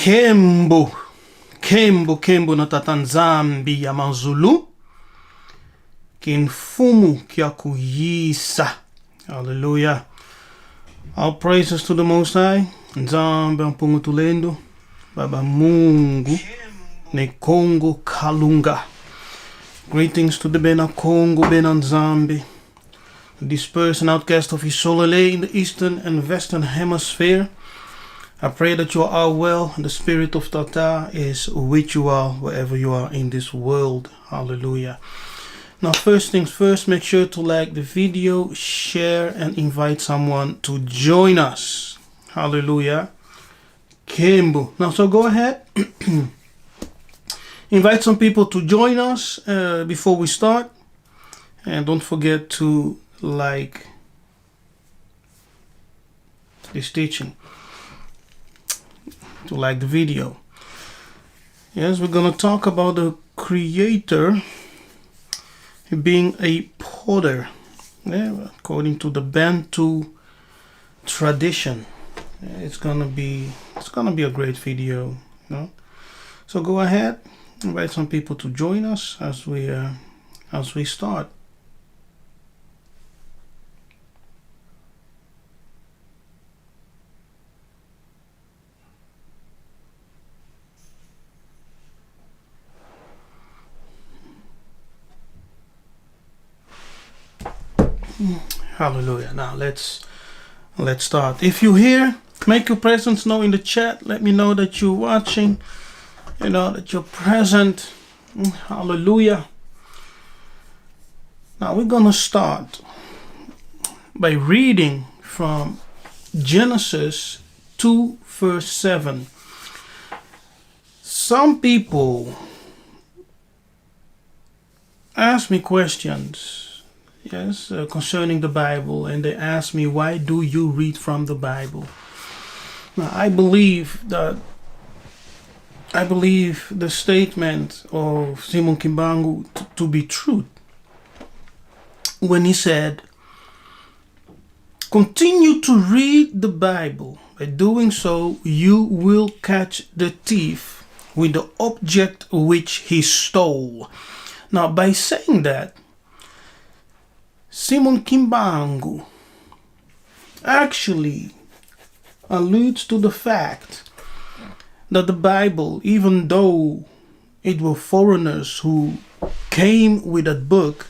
Kembo na tatanzambi ya manzulu kinfumu kya kuyisa. Hallelujah. All praises to the Most High. Nzambe mpungu tulendo Baba Mungu ne Kongo Kalunga. Greetings to the Bena Kongo Bena Nzambe, dispersed and outcast of Isolele in the eastern and western hemisphere. I pray that you are all well and the spirit of Tata is with you all wherever you are in this world. Hallelujah. Now, first things first, make sure to like the video, share, and invite someone to join us. Hallelujah. Kimbo. Now, so go ahead. Invite some people to join us before we start. And don't forget to like this teaching. To like the video. Yes, we're going to talk about the Creator being a potter, according to the Bantu tradition. It's gonna be a great video, you know. So go ahead, invite some people to join us as we start. Hallelujah. Now let's start. If you're here, make your presence known in the chat. Let me know that you're watching, you know, that you're present. Hallelujah. Now we're gonna start by reading from Genesis 2 verse 7. Some people ask me questions, yes, concerning the Bible, and they ask me, why do you read from the Bible? Now, I believe the statement of Simon Kimbangu to be true when he said, continue to read the Bible. By doing so, you will catch the thief with the object which he stole. Now, by saying that, Simon Kimbangu actually alludes to the fact that the Bible, even though it were foreigners who came with that book,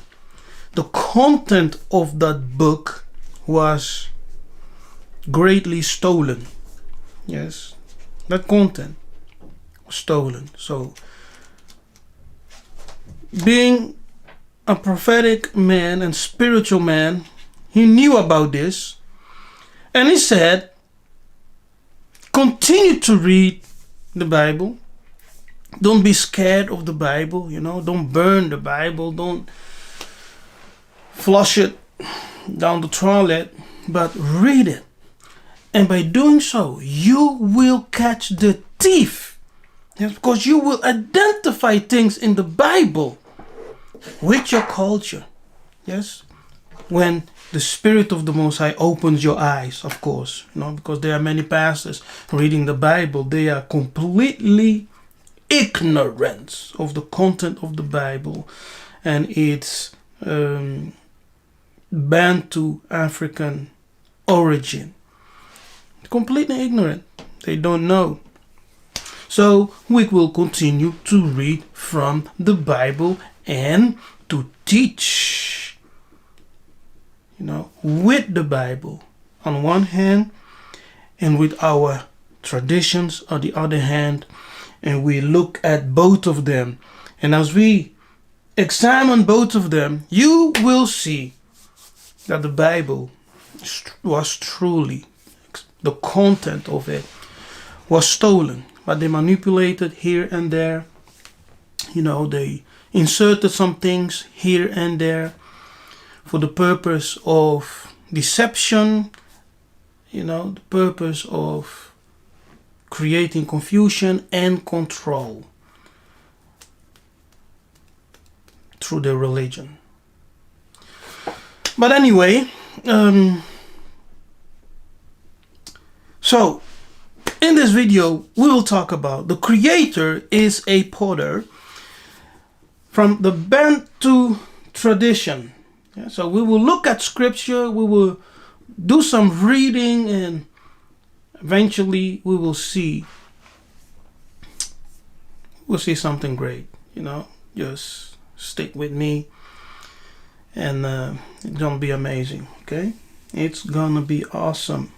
the content of that book was greatly stolen. Yes, that content was stolen. So, being a prophetic man and spiritual man, he knew about this, and he said, continue to read the Bible. Don't be scared of the Bible, you know, don't burn the Bible, don't flush it down the toilet, but read it. And by doing so, you will catch the thief. Yes, because you will identify things in the Bible with your culture. Yes, when the Spirit of the Most High opens your eyes, of course, you know, because there are many pastors reading the Bible, they are completely ignorant of the content of the Bible and its Bantu African origin. Completely ignorant. They don't know. So we will continue to read from the Bible and to teach, you know, with the Bible on one hand and with our traditions on the other hand, and we look at both of them, and as we examine both of them, you will see that the Bible was truly, the content of it was stolen, but they manipulated here and there, you know, they inserted some things here and there for the purpose of deception, you know, the purpose of creating confusion and control through their religion. But anyway, so In this video, we will talk about the creator is a potter from the Bantu tradition. Yeah, so we will look at scripture, we will do some reading, and eventually we will see something great. Just stick with me, and it's gonna be amazing. Okay, it's gonna be awesome.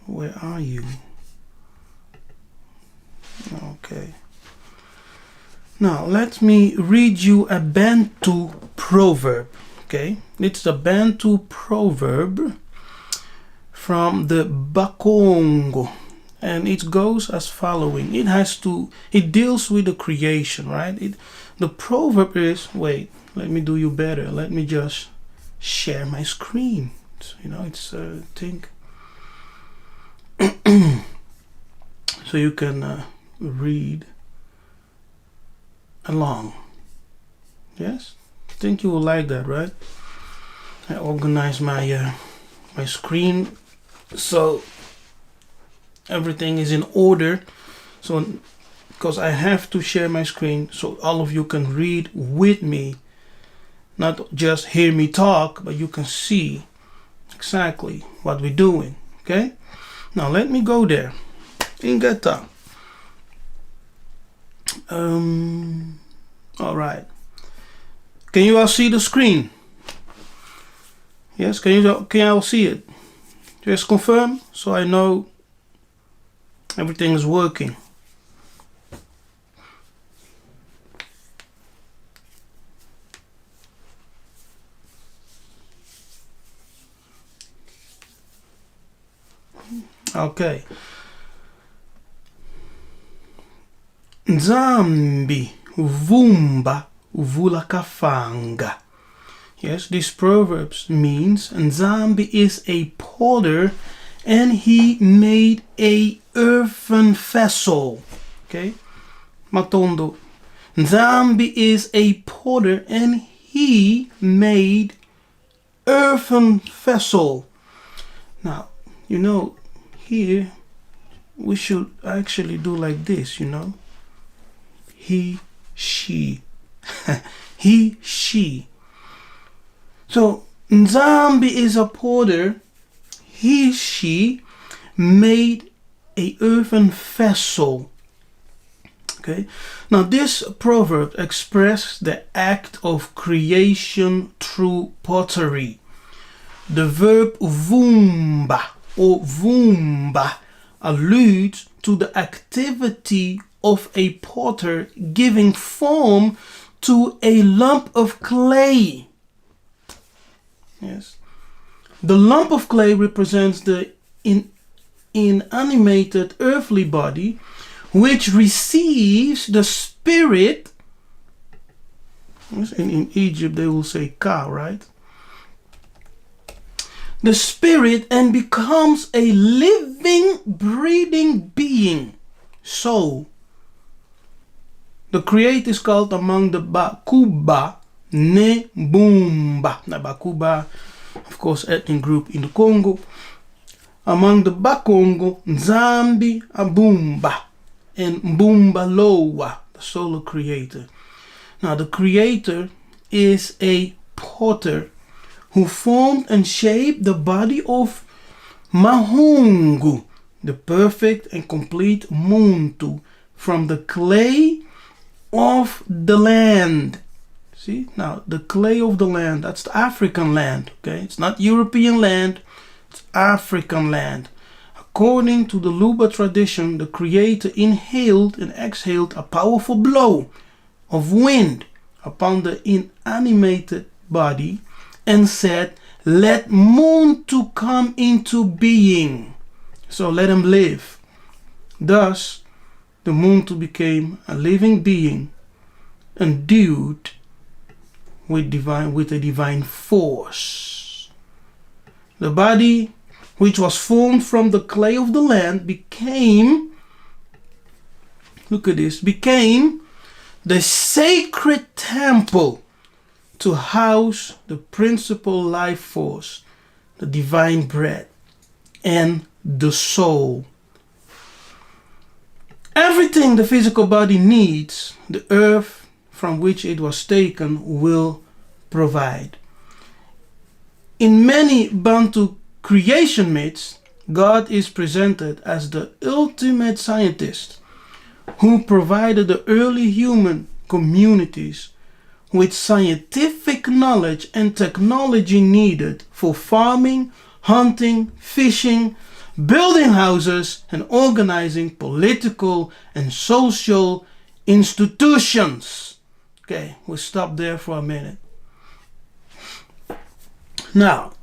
Where are you? Okay. Now let me read you a Bantu proverb. Okay, it's a Bantu proverb from the Bakongo, and it goes as following. It deals with the creation, right? The proverb is, wait, let me do you better. Let me just share my screen. It's a thing. So you can read along. Yes? I think you will like that, right? I organize my screen so everything is in order. So because I have to share my screen so all of you can read with me, not just hear me talk, but you can see exactly what we're doing. Okay, now let me go there. Ingeta. All right, can you all see the screen? Yes, can you all see it? Just confirm so I know everything is working. Okay. Nzambi vumba vulakafanga. Yes, this proverbs means Nzambi is a potter and he made a earthen vessel. Okay, Matondo. Nzambi is a potter and he made earthen vessel. Now, here we should actually do like this, he, she. He, she. So Nzambi is a potter, he, she made a earthen vessel. Okay, now this proverb expresses the act of creation through pottery. The verb vumba or vumba alludes to the activity of a potter giving form to a lump of clay. Yes. The lump of clay represents the inanimated earthly body which receives the spirit. In Egypt they will say ka, right? The spirit, and becomes a living, breathing being. So, the creator is called among the Bakuba Nebumba. Now, Bakuba, of course, ethnic group in the Congo. Among the Bakongo, Nzambi Abumba and Mbumba Loa, the solo creator. Now, the creator is a potter who formed and shaped the body of Mahungu, the perfect and complete Muntu, from the clay of the land. See, now the clay of the land, that's the African land. Okay, it's not European land, it's African land. According to the Luba tradition, the creator inhaled and exhaled a powerful blow of wind upon the inanimated body and said, "Let Muntu come into being." So let him live. Thus, the Muntu became a living being endued with a divine force. The body, which was formed from the clay of the land, became, look at this, became the sacred temple to house the principal life force, the divine bread, and the soul. Everything the physical body needs, the earth from which it was taken will provide. In many Bantu creation myths, God is presented as the ultimate scientist who provided the early human communities with scientific knowledge and technology needed for farming, hunting, fishing, building houses, and organizing political and social institutions. Okay, we'll stop there for a minute. Now,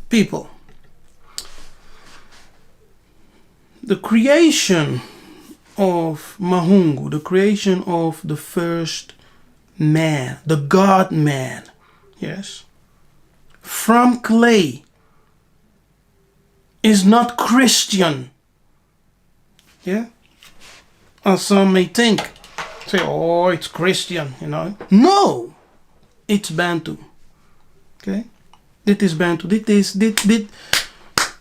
people, the creation of Mahungu, the creation of the first man, the God man, yes, from clay, is not Christian. Yeah, as some may think. Say, oh, it's Christian, No, it's Bantu. Okay, it is Bantu. It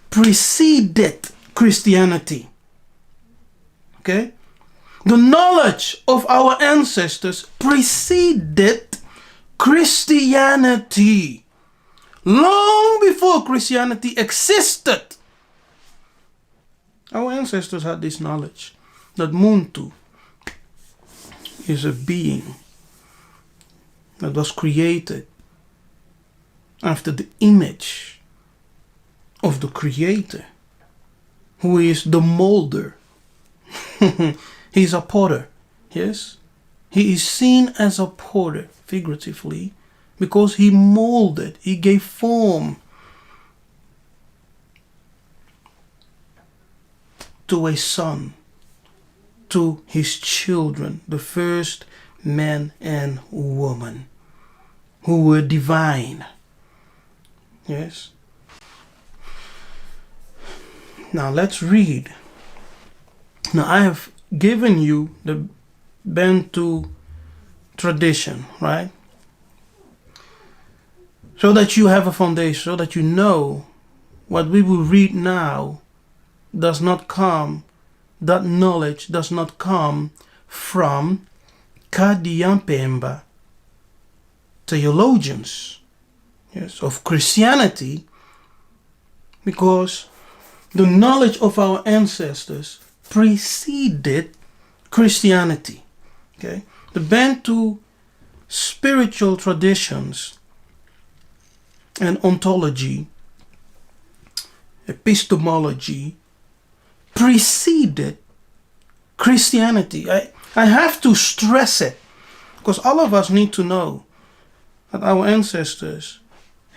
preceded Christianity. Okay, the knowledge of our ancestors preceded Christianity. Long before Christianity existed, our ancestors had this knowledge that Muntu is a being that was created after the image of the Creator, who is the molder. He's a potter, yes? He is seen as a potter, figuratively, because he molded, he gave form to a son, to his children, the first man and woman, who were divine. Yes? Now let's read. Now I have given you the Bantu tradition, right? So that you have a foundation, so that you know what we will read now does not come, that knowledge does not come from Kadiampemba theologians, yes, of Christianity, because the knowledge of our ancestors preceded Christianity. Okay, the Bantu spiritual traditions and ontology, epistemology, preceded Christianity. I have to stress it, because all of us need to know that our ancestors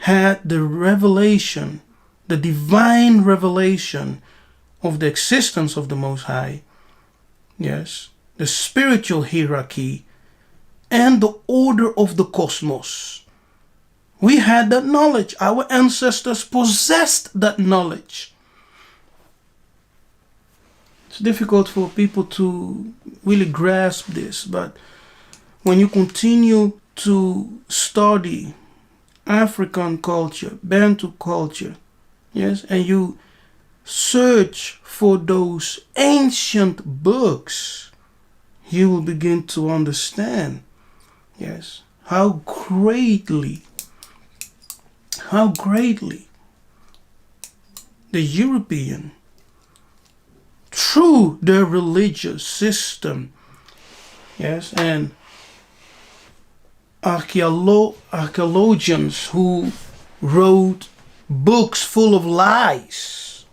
had the revelation, the divine revelation of the existence of the Most High, yes, the spiritual hierarchy, and the order of the cosmos. We had that knowledge. Our ancestors possessed that knowledge. It's difficult for people to really grasp this, but when you continue to study African culture, Bantu culture, yes, and you search for those ancient books, you will begin to understand, yes, how greatly the European, through their religious system, yes, and archaeologians who wrote books full of lies.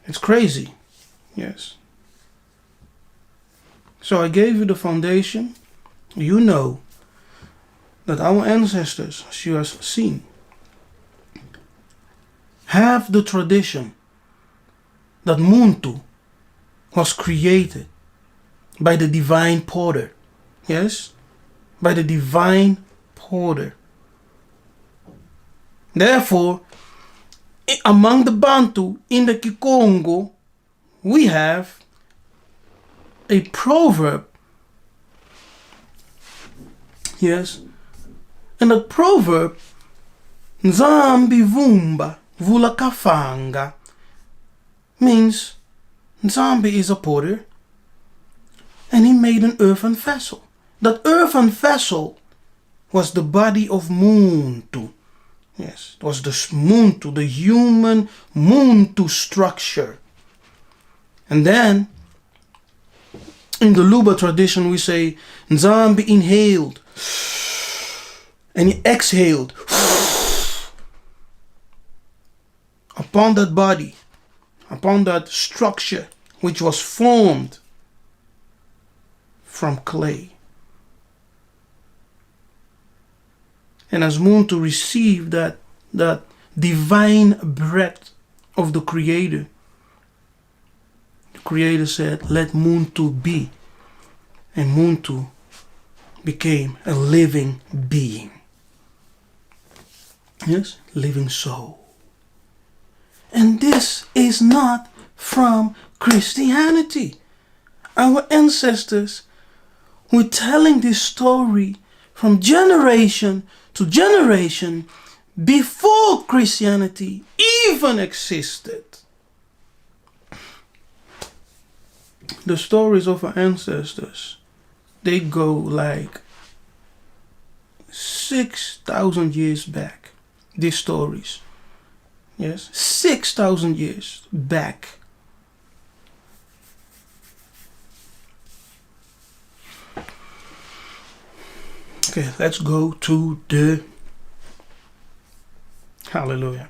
It's crazy, yes. So I gave you the foundation. You know that our ancestors, as you have seen, have the tradition that Muntu was created by the divine potter. Yes? By the divine potter. Therefore, among the Bantu in the Kikongo, we have a proverb Yes. And the proverb, Nzambi vumba vula kafanga, means Nzambi is a potter and he made an earthen vessel. That earthen vessel was the body of Muntu. Yes, it was the Muntu, the human Muntu structure. And then, in the Luba tradition, we say, Nzambi inhaled and he exhaled upon that body, upon that structure, which was formed from clay. And as Muntu received that divine breath of the Creator said, let Muntu be. And Muntu became a living being. Yes, living soul. And this is not from Christianity. Our ancestors were telling this story from generation to generation before Christianity even existed. The stories of our ancestors, they go like 6,000 years back. These stories. Yes, 6,000 years back. Okay, let's go to the Hallelujah.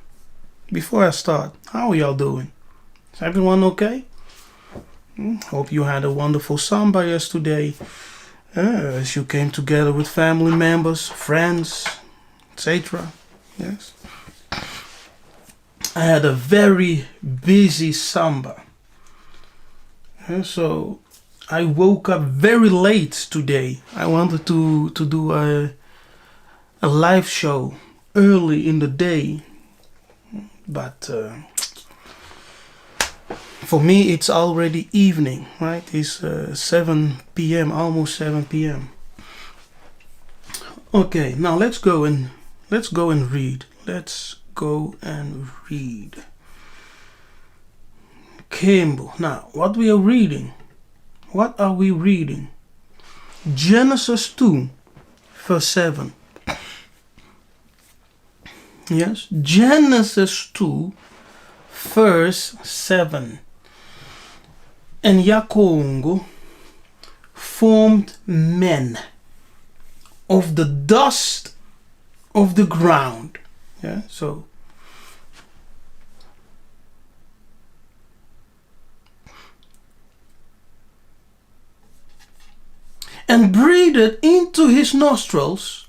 Before I start, how are y'all doing? Is everyone okay? Hope you had a wonderful samba yesterday. As you came together with family members, friends, etc. Yes. I had a very busy samba. So I woke up very late today. I wanted to do a live show early in the day, but for me it's already evening, right? It's 7 p.m., almost 7 p.m. Okay, now let's go and read. Let's go and read. Kimbangu. Now, what we are reading? What are we reading? Genesis 2, verse 7. Yes, Genesis 2, verse 7. And Yakongo formed men of the dust of the ground. Yeah, so and breathed into his nostrils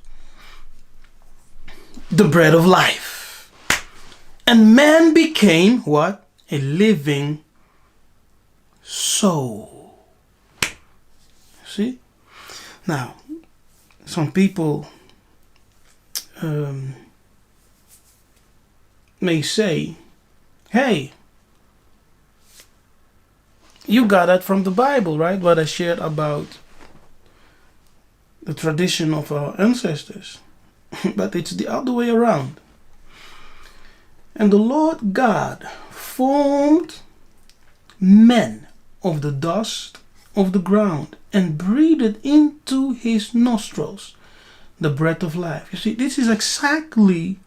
the breath of life. And man became what? A living soul. See? Now, some people may say, hey, you got that from the Bible, right? What I shared about the tradition of our ancestors. But it's the other way around. And the Lord God formed men of the dust of the ground and breathed into his nostrils the breath of life. You see, this is exactly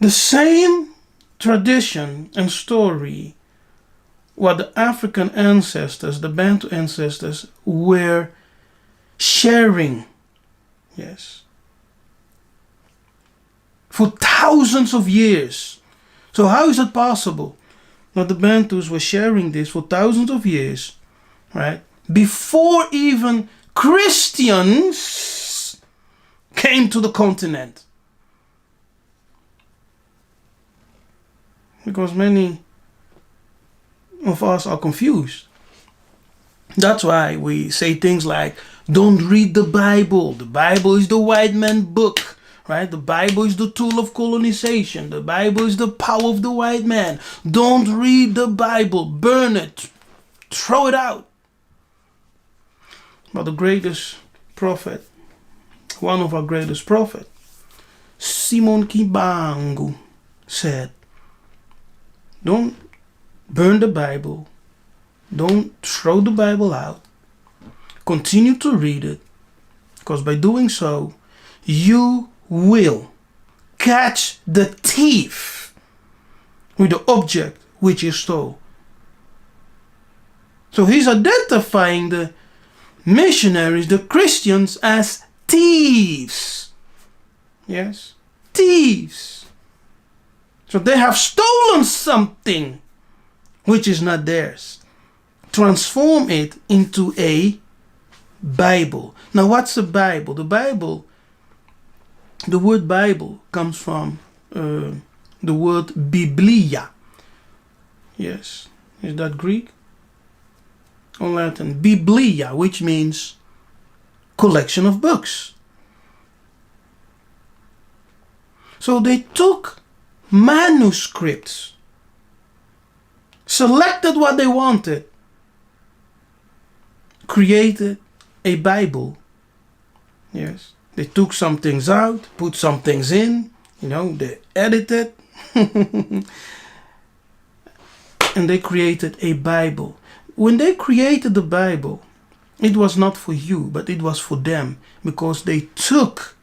the same tradition and story what the African ancestors, the Bantu ancestors, were sharing. Yes. For thousands of years. So how is it possible that the Bantus were sharing this for thousands of years, right? Before even Christians came to the continent. Because many of us are confused. That's why we say things like, don't read the Bible. The Bible is the white man's book, right? The Bible is the tool of colonization. The Bible is the power of the white man. Don't read the Bible. Burn it. Throw it out. But the greatest prophet one of our greatest prophets, Simon Kimbangu, said, don't burn the Bible, don't throw the Bible out, continue to read it, because by doing so, you will catch the thief with the object which he stole. So he's identifying the missionaries, the Christians, as thieves. Yes, thieves. So they have stolen something which is not theirs. Transform it into a Bible. Now, what's a Bible? The Bible, the word Bible comes from the word Biblia. Yes, is that Greek? Or Latin? Biblia, which means collection of books. So they took manuscripts, selected what they wanted, created a Bible. Yes, they took some things out, put some things in, they edited, and they created a Bible. When they created the Bible, it was not for you, but it was for them, because they took.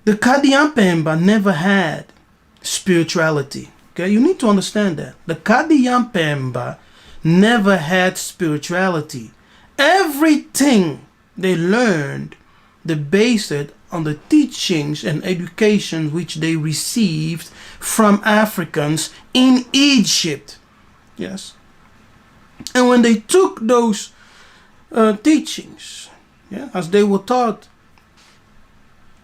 The Kadiampemba never had spirituality. Okay, you need to understand that. The Kadiampemba never had spirituality. Everything they learned, they based it on the teachings and education which they received from Africans in Egypt. Yes. And when they took those teachings, as they were taught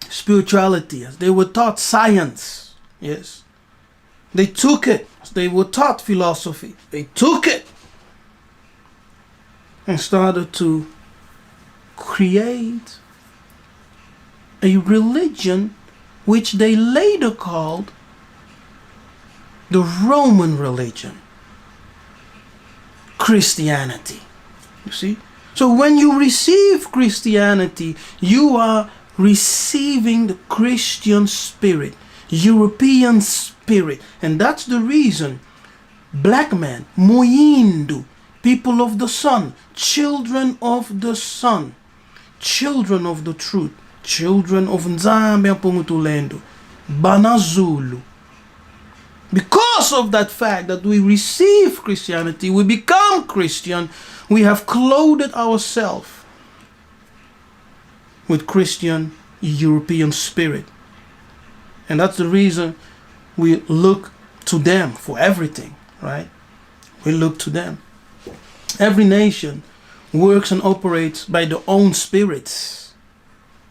spirituality, as they were taught science, yes, they took it. As they were taught philosophy, they took it and started to create a religion which they later called the Roman religion, Christianity. You see? So when you receive Christianity, you are receiving the Christian spirit, European spirit. And that's the reason black men, Moindu, people of the sun, children of the sun, children of the truth, children of Nzambe Mpungutulendo, Banazulu. Because of that fact that we receive Christianity, we become Christian, we have clothed ourselves with Christian European spirit. And that's the reason we look to them for everything, right? We look to them. Every nation works and operates by their own spirits.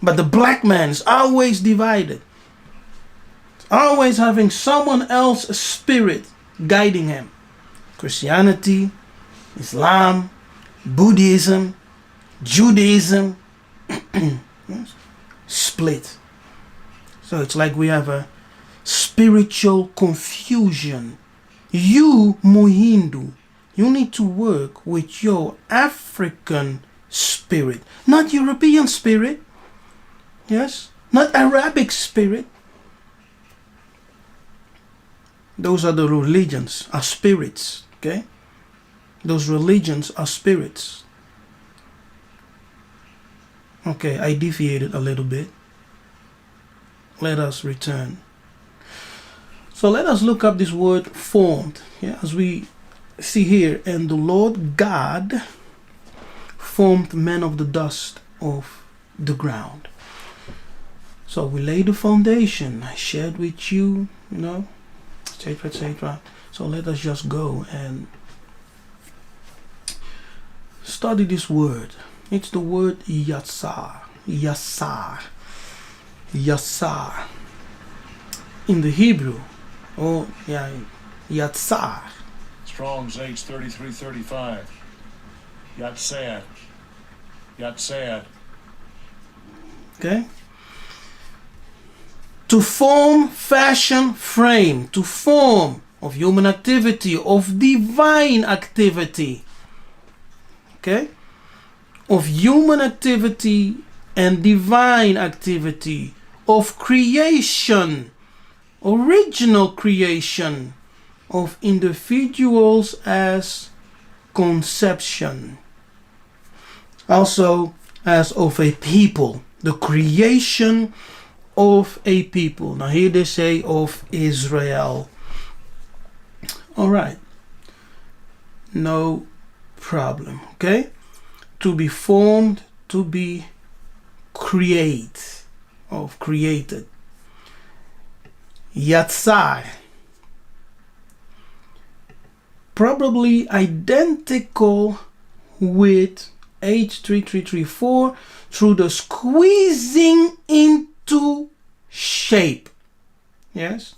But the black man is always divided. Always having someone else's spirit guiding him. Christianity, Islam, Buddhism, Judaism, split. So it's like we have a spiritual confusion. You, Mohindu, you need to work with your African spirit, not European spirit. Yes, not Arabic spirit. Those are the religions, are spirits, okay? Those religions are spirits. Okay, I deviated a little bit. Let us return. So let us look up this word formed. Yeah, as we see here, and the Lord God formed men of the dust of the ground. So we laid the foundation. I shared with you, etc., etc. So let us just go and study this word. It's the word Yatsar. Yatsar. Yatsar. In the Hebrew. Oh, yeah. Yatsar. Strong's H3335. Yatsar. Yatsar. Okay. To form, fashion, frame. To form of human activity, of divine activity. Okay? Of human activity and divine activity of creation, original creation of individuals as conception, also as of a people, the creation of a people. Now here they say of Israel. All right, no problem. Okay, to be formed, to be created. Yatsai, probably identical with H3334 through the squeezing into shape. Yes,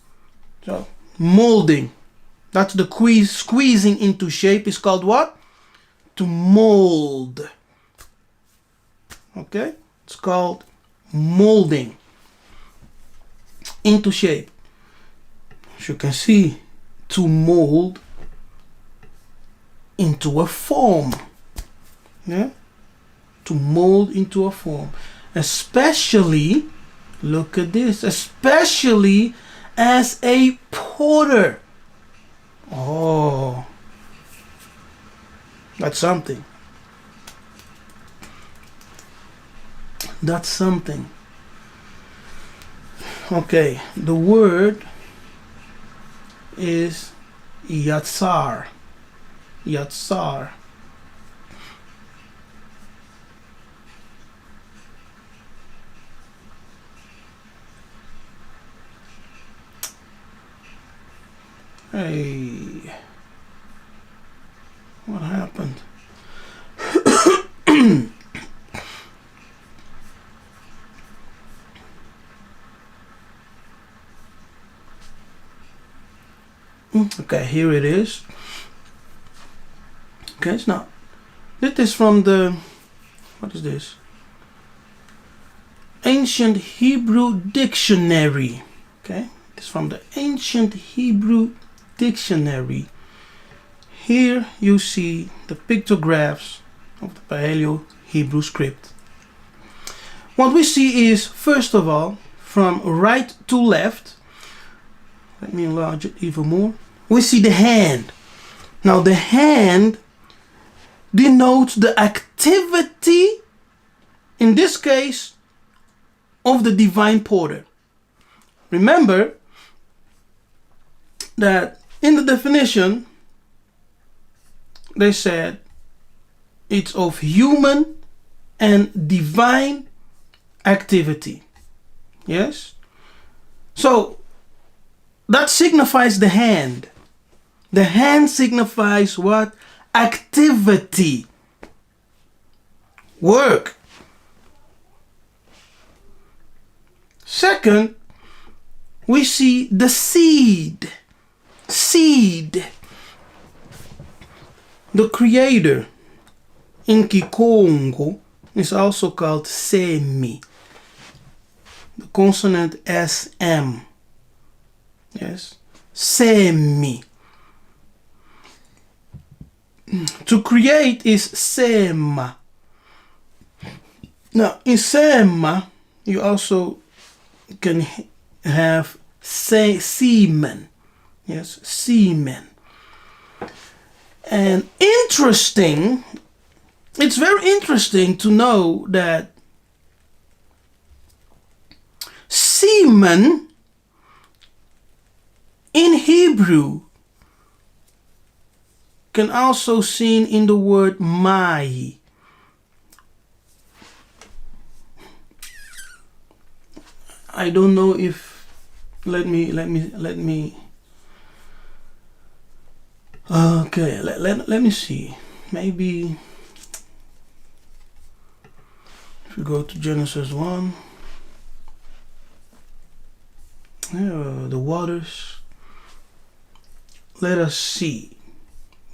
so molding. That's the squeezing into shape is called what? To mold. Okay, it's called molding into shape. As you can see, to mold into a form. Yeah, to mold into a form. Especially, look at this, especially as a potter. Oh, that's something. That's something. Okay, the word is yatsar. Yatsar. Hey, what happened? Okay, here it is. Okay, it's not. This is from the, what is this? Ancient Hebrew Dictionary. Okay, it's from the Ancient Hebrew Dictionary. Here you see the pictographs of the Paleo Hebrew script. What we see is, first of all, from right to left, let me enlarge it even more, we see the hand. Now the hand denotes the activity, in this case, of the divine potter. Remember that in the definition, they said it's of human and divine activity. Yes? So that signifies the hand. The hand signifies what? Activity. Work. Second, we see the seed. Seed. The creator in Kikongo is also called semi. The consonant SM. Yes. Semi. To create is sema. Now, in sema, you also can have semen. Yes, semen. And interesting, it's very interesting to know that semen in Hebrew can also seen in the word mai. I don't know if let me okay, let me see. Maybe if we go to Genesis 1, the waters, let us see.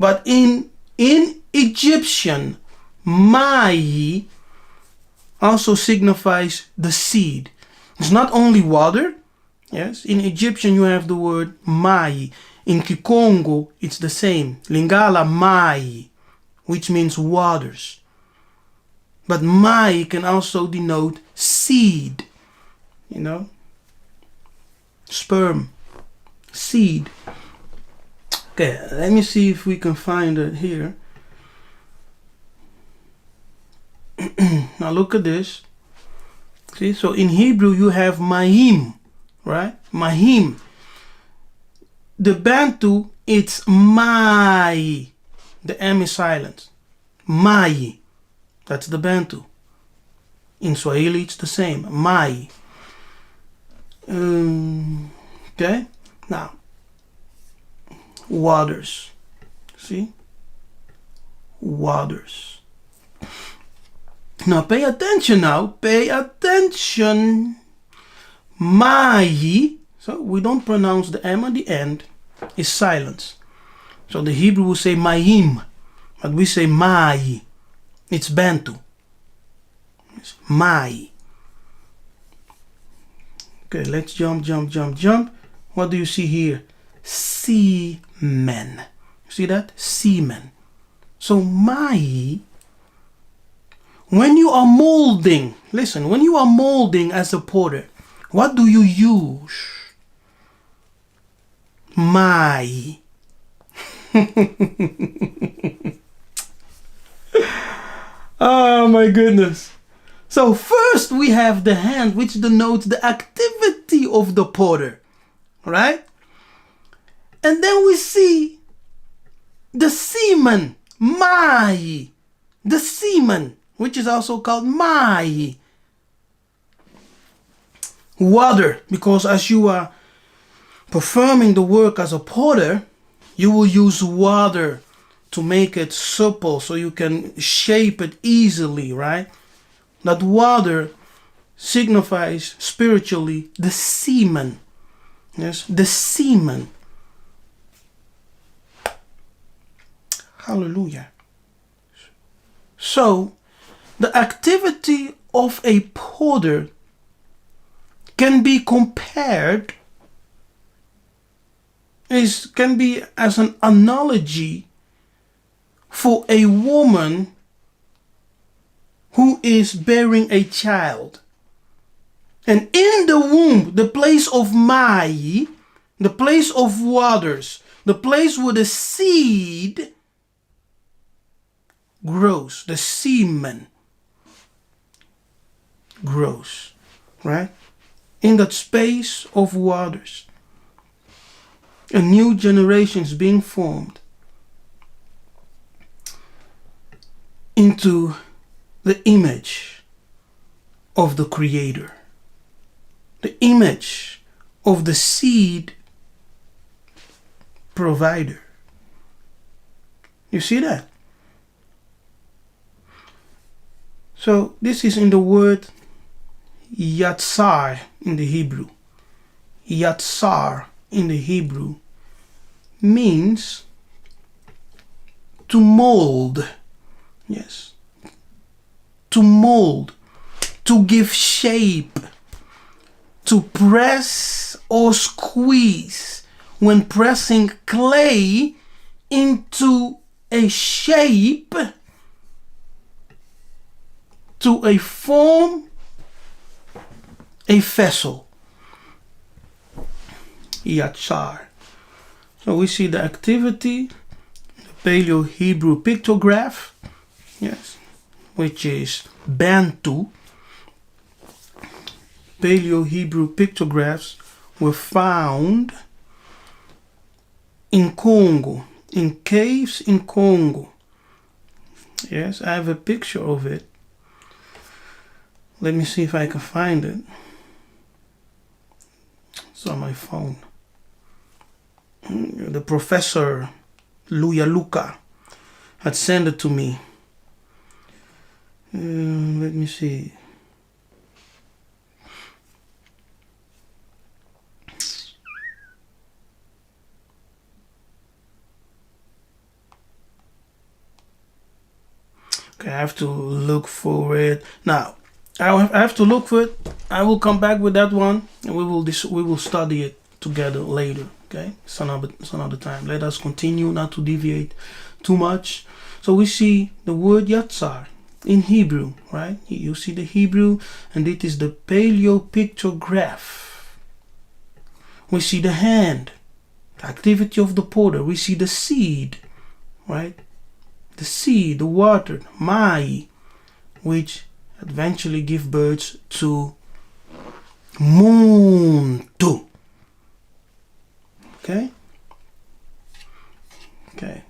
But in Egyptian, mai also signifies the seed. It's not only water. Yes, in Egyptian you have the word mai. In Kikongo it's the same. Lingala mai, which means waters. But mai can also denote seed, you know, sperm, seed. Okay, let me see if we can find it here. Now look at this. See, so in Hebrew you have mahim, right? Mahim. The Bantu, it's mai. The M is silent. Mai. That's the Bantu. In Swahili, it's the same. Mai. Okay. Now, waters. See? Waters. Now, pay attention now. Pay attention. Mai. So, we don't pronounce the M at the end. It's silence. So, the Hebrew will say Mayim. But we say Mai. It's Bantu. It's Mai. Okay, let's jump. What do you see here? Semen. You see that? Semen. So Mai, when you are molding, listen, when you are molding as a potter, what do you use? Mai. Oh my goodness. So first we have the hand, which denotes the activity of the potter, right? And then we see the semen, mai, the semen, which is also called mai. Water, because as you are performing the work as a potter, you will use water to make it supple so you can shape it easily, right? That water signifies spiritually the semen. Yes, the semen. Hallelujah. So, the activity of a potter can be compared, can be as an analogy for a woman who is bearing a child. And in the womb, the place of mai, the place of waters, the place where the seed grows, the semen grows, right? In that space of waters, a new generation is being formed into the image of the Creator, the image of the seed provider. You see that? So this is in the word yatsar in the Hebrew. Yatsar in the Hebrew means to mold. Yes. To mold, to give shape, to press or squeeze. When pressing clay into a shape, to a form, a vessel. Yatsar. So we see the activity, the Paleo-Hebrew pictograph, yes, which is Bantu. Paleo-Hebrew pictographs were found in Congo, in caves in Congo. Yes, I have a picture of it. Let me see if I can find it. It's on my phone. The professor Luka had sent it to me. Let me see. Okay, I have to look for it. Now, I have to look for it. I will come back with that one, and we will study it together later. Okay, some other time. Let us continue not to deviate too much. So we see the word yatsar. in Hebrew, right? You see the Hebrew, and it is the paleopictograph. We see the hand, the activity of the potter. We see the seed, right? The seed, the water, mai, which eventually give birth to Bantu. Okay? Okay.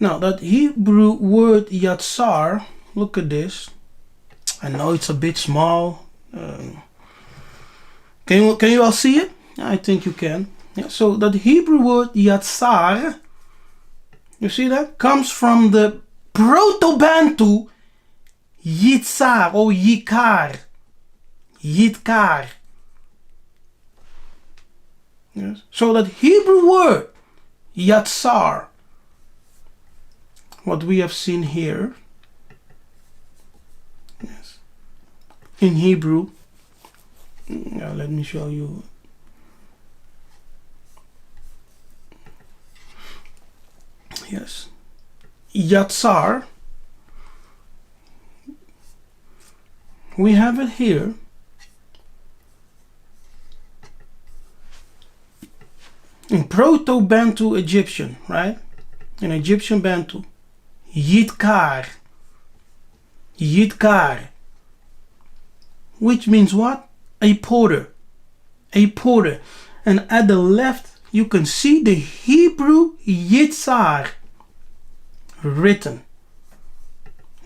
Now that Hebrew word yatsar, look at this. I know it's a bit small. Can you all see it? I think you can. Yeah, so that Hebrew word yatsar, you see that? Comes from the Proto-Bantu Yitzar or Yikar. Yitkar. Yes. So that Hebrew word yatsar, what we have seen here, yes, in Hebrew. Now let me show you. Yes, yatsar. We have it here. In Proto-Bantu Egyptian, right? In Egyptian Bantu. Yitkar. Yitkar. Which means what? A potter. A potter. And at the left, you can see the Hebrew Yitzar written.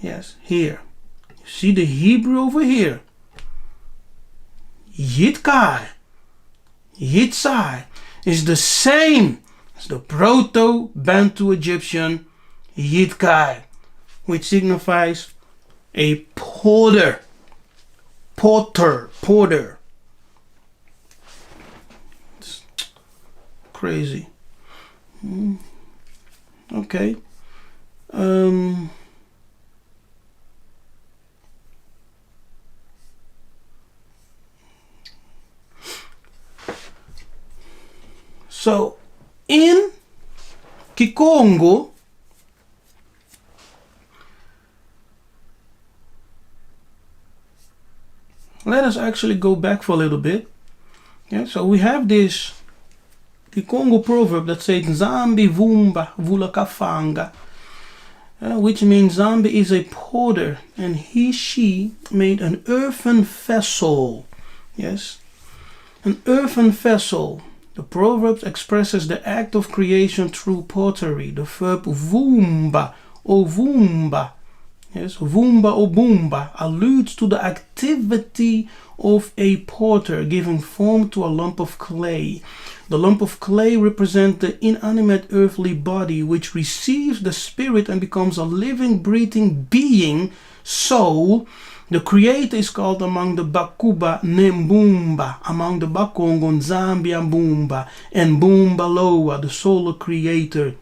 Yes, here. You see the Hebrew over here. Yitkar. Yitzar is the same as the Proto-Bantu Egyptian Yitkar, which signifies a potter. Potter. It's crazy. Okay. So in Kikongo, let us actually go back for a little bit. Yeah, so we have this Kikongo proverb that says Nzambi vumba vula kafanga, which means Nzambi is a potter and she made an earthen vessel. Yes, an earthen vessel. The proverb expresses the act of creation through pottery. The verb vumba or vumba, yes, vumba or boomba, alludes to the activity of a potter giving form to a lump of clay. The lump of clay represents the inanimate earthly body which receives the spirit and becomes a living, breathing being, soul. The creator is called among the Bakuba Nembumba, among the Bakongo Nzambi Mbumba, and Bumba Loa, the solar creator.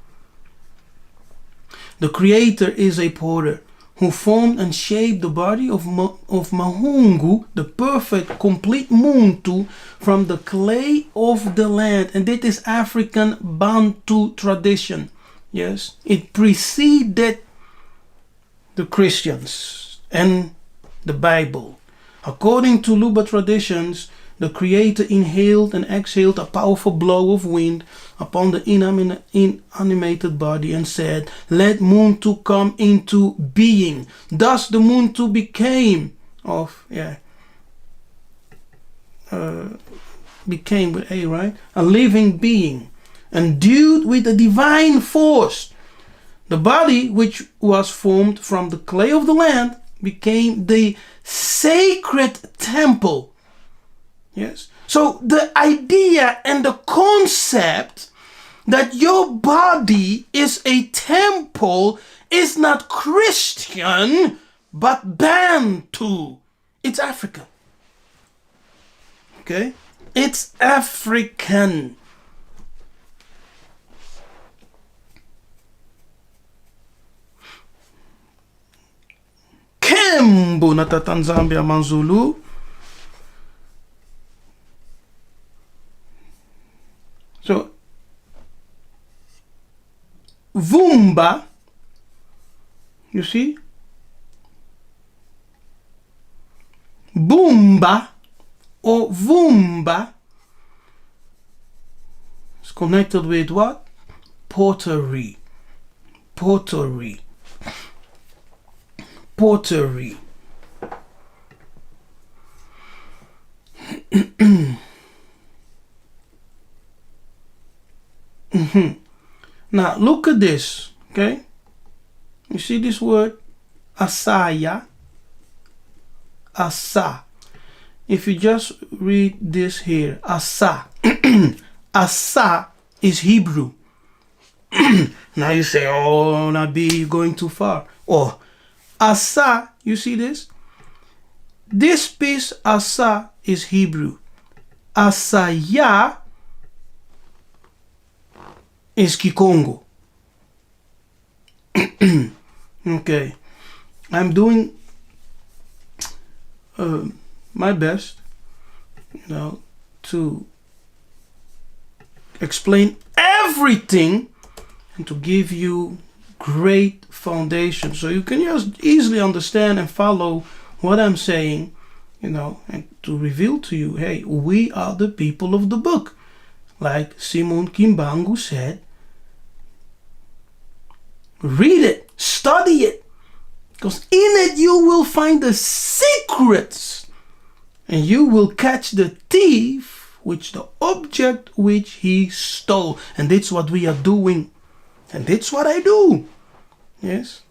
The creator is a potter who formed and shaped the body of Mahungu, the perfect, complete Muntu, from the clay of the land. And this is African Bantu tradition. Yes, it preceded the Christians and the Bible. According to Luba traditions, the creator inhaled and exhaled a powerful blow of wind upon the inanimated body and said, "Let Muntu come into being." Thus the Muntu became became with a, right? A living being, endued with a divine force. The body, which was formed from the clay of the land, became the sacred temple. Yes. So the idea and the concept that your body is a temple is not Christian, but Bantu. It's African. Okay? It's African. tembo na tatanzambia manzulu. So vumba, you see, Boomba or Vumba is connected with what? Pottery. Pottery. Pottery. Now look at this, okay? You see this word? Asaya. Asa. If you just read this here, Asa. Asa is Hebrew. Now you say, oh, Nabi, you're going too far. Oh, Asa, you see this? This piece, Asa, is Hebrew. Asaya is Kikongo. Okay. I'm doing my best, to explain everything and to give you great foundation so you can just easily understand and follow what I'm saying, and to reveal to you, hey, we are the people of the book. Like Simon Kimbangu said, read it, study it, because in it you will find the secrets, and you will catch the thief, which the object which he stole. And that's what we are doing. And that's what I do. Yes.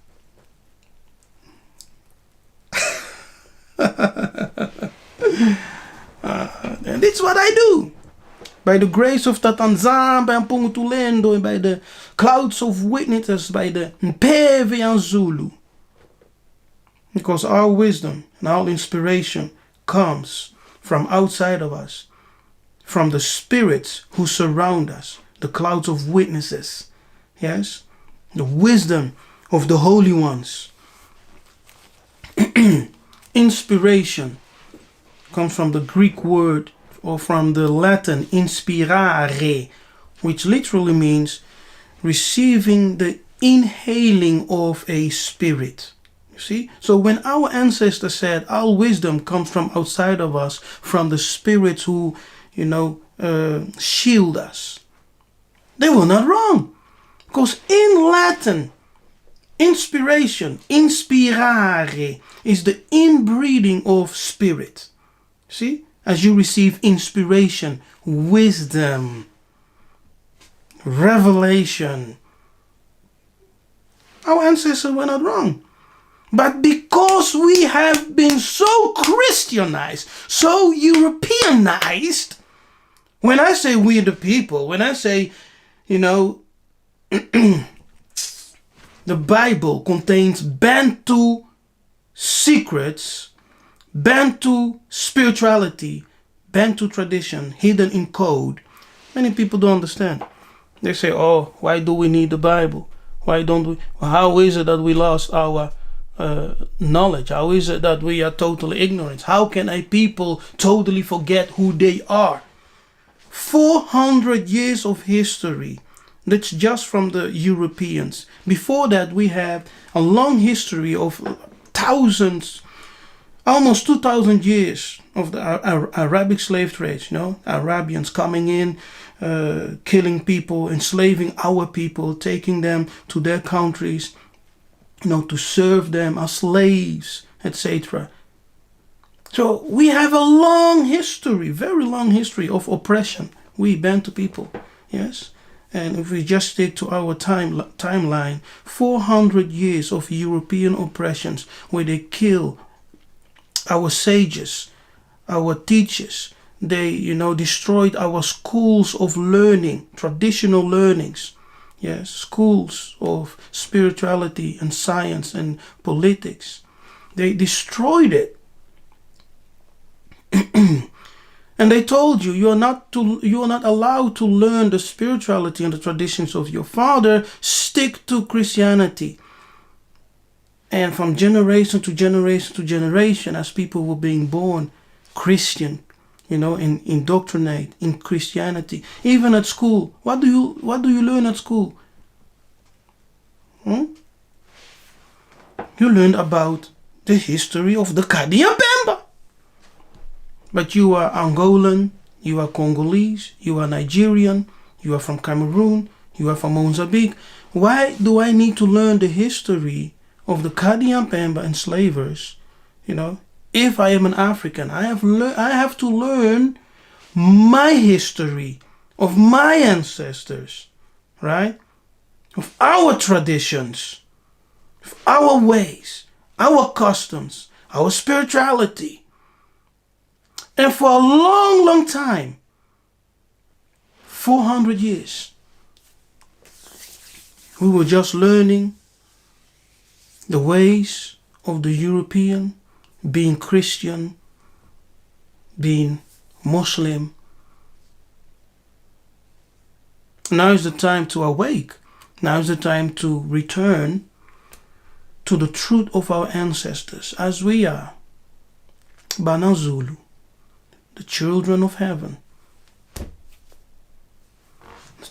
And that's what I do. By the grace of Tatanzam, by Mpungutulendo, and by the clouds of witnesses, by the Mpeve and Zulu. Because our wisdom and our inspiration comes from outside of us, from the spirits who surround us, the clouds of witnesses. Yes? The wisdom of the holy ones. Inspiration comes from the Greek word, or from the Latin inspirare, which literally means receiving the inhaling of a spirit. You see? So when our ancestors said our wisdom comes from outside of us, from the spirits who, shield us, they were not wrong. Because in Latin, inspiration, inspirare, is the inbreeding of spirit. See? As you receive inspiration, wisdom, revelation, our ancestors were not wrong. But because we have been so Christianized, so Europeanized, when I say we the people, when I say, the Bible contains Bantu secrets, Bantu spirituality, Bantu tradition hidden in code, many people don't understand. They say, oh, why do we need the Bible? Why don't we? How is it that we lost our knowledge? How is it that we are totally ignorant? How can a people totally forget who they are? 400 years of history. That's just from the Europeans. Before that, we have a long history of thousands, almost 2,000 years of the Arabic slave trade. Arabians coming in, killing people, enslaving our people, taking them to their countries, to serve them as slaves, etc. So we have a long history, very long history of oppression. We Bantu people, yes. And if we just stick to our timeline, 400 years of European oppressions where they kill our sages, our teachers. They, destroyed our schools of learning, traditional learnings. Yes, schools of spirituality and science and politics. They destroyed it. And they told you, you are not allowed to learn the spirituality and the traditions of your father. Stick to Christianity. And from generation to generation to generation, as people were being born Christian, and indoctrinate in Christianity. Even at school, what do you learn at school? You learn about the history of the Kadian Pemba. But you are Angolan, you are Congolese, you are Nigerian, you are from Cameroon, you are from Mozambique. Why do I need to learn the history of the Kadian Pemba enslavers? If I am an African, I have to learn my history of my ancestors, right? Of our traditions, of our ways, our customs, our spirituality. And for a long, long time, 400 years, we were just learning the ways of the European, being Christian, being Muslim. Now is the time to awake. Now is the time to return to the truth of our ancestors, as we are Bana Zulu, the children of heaven, the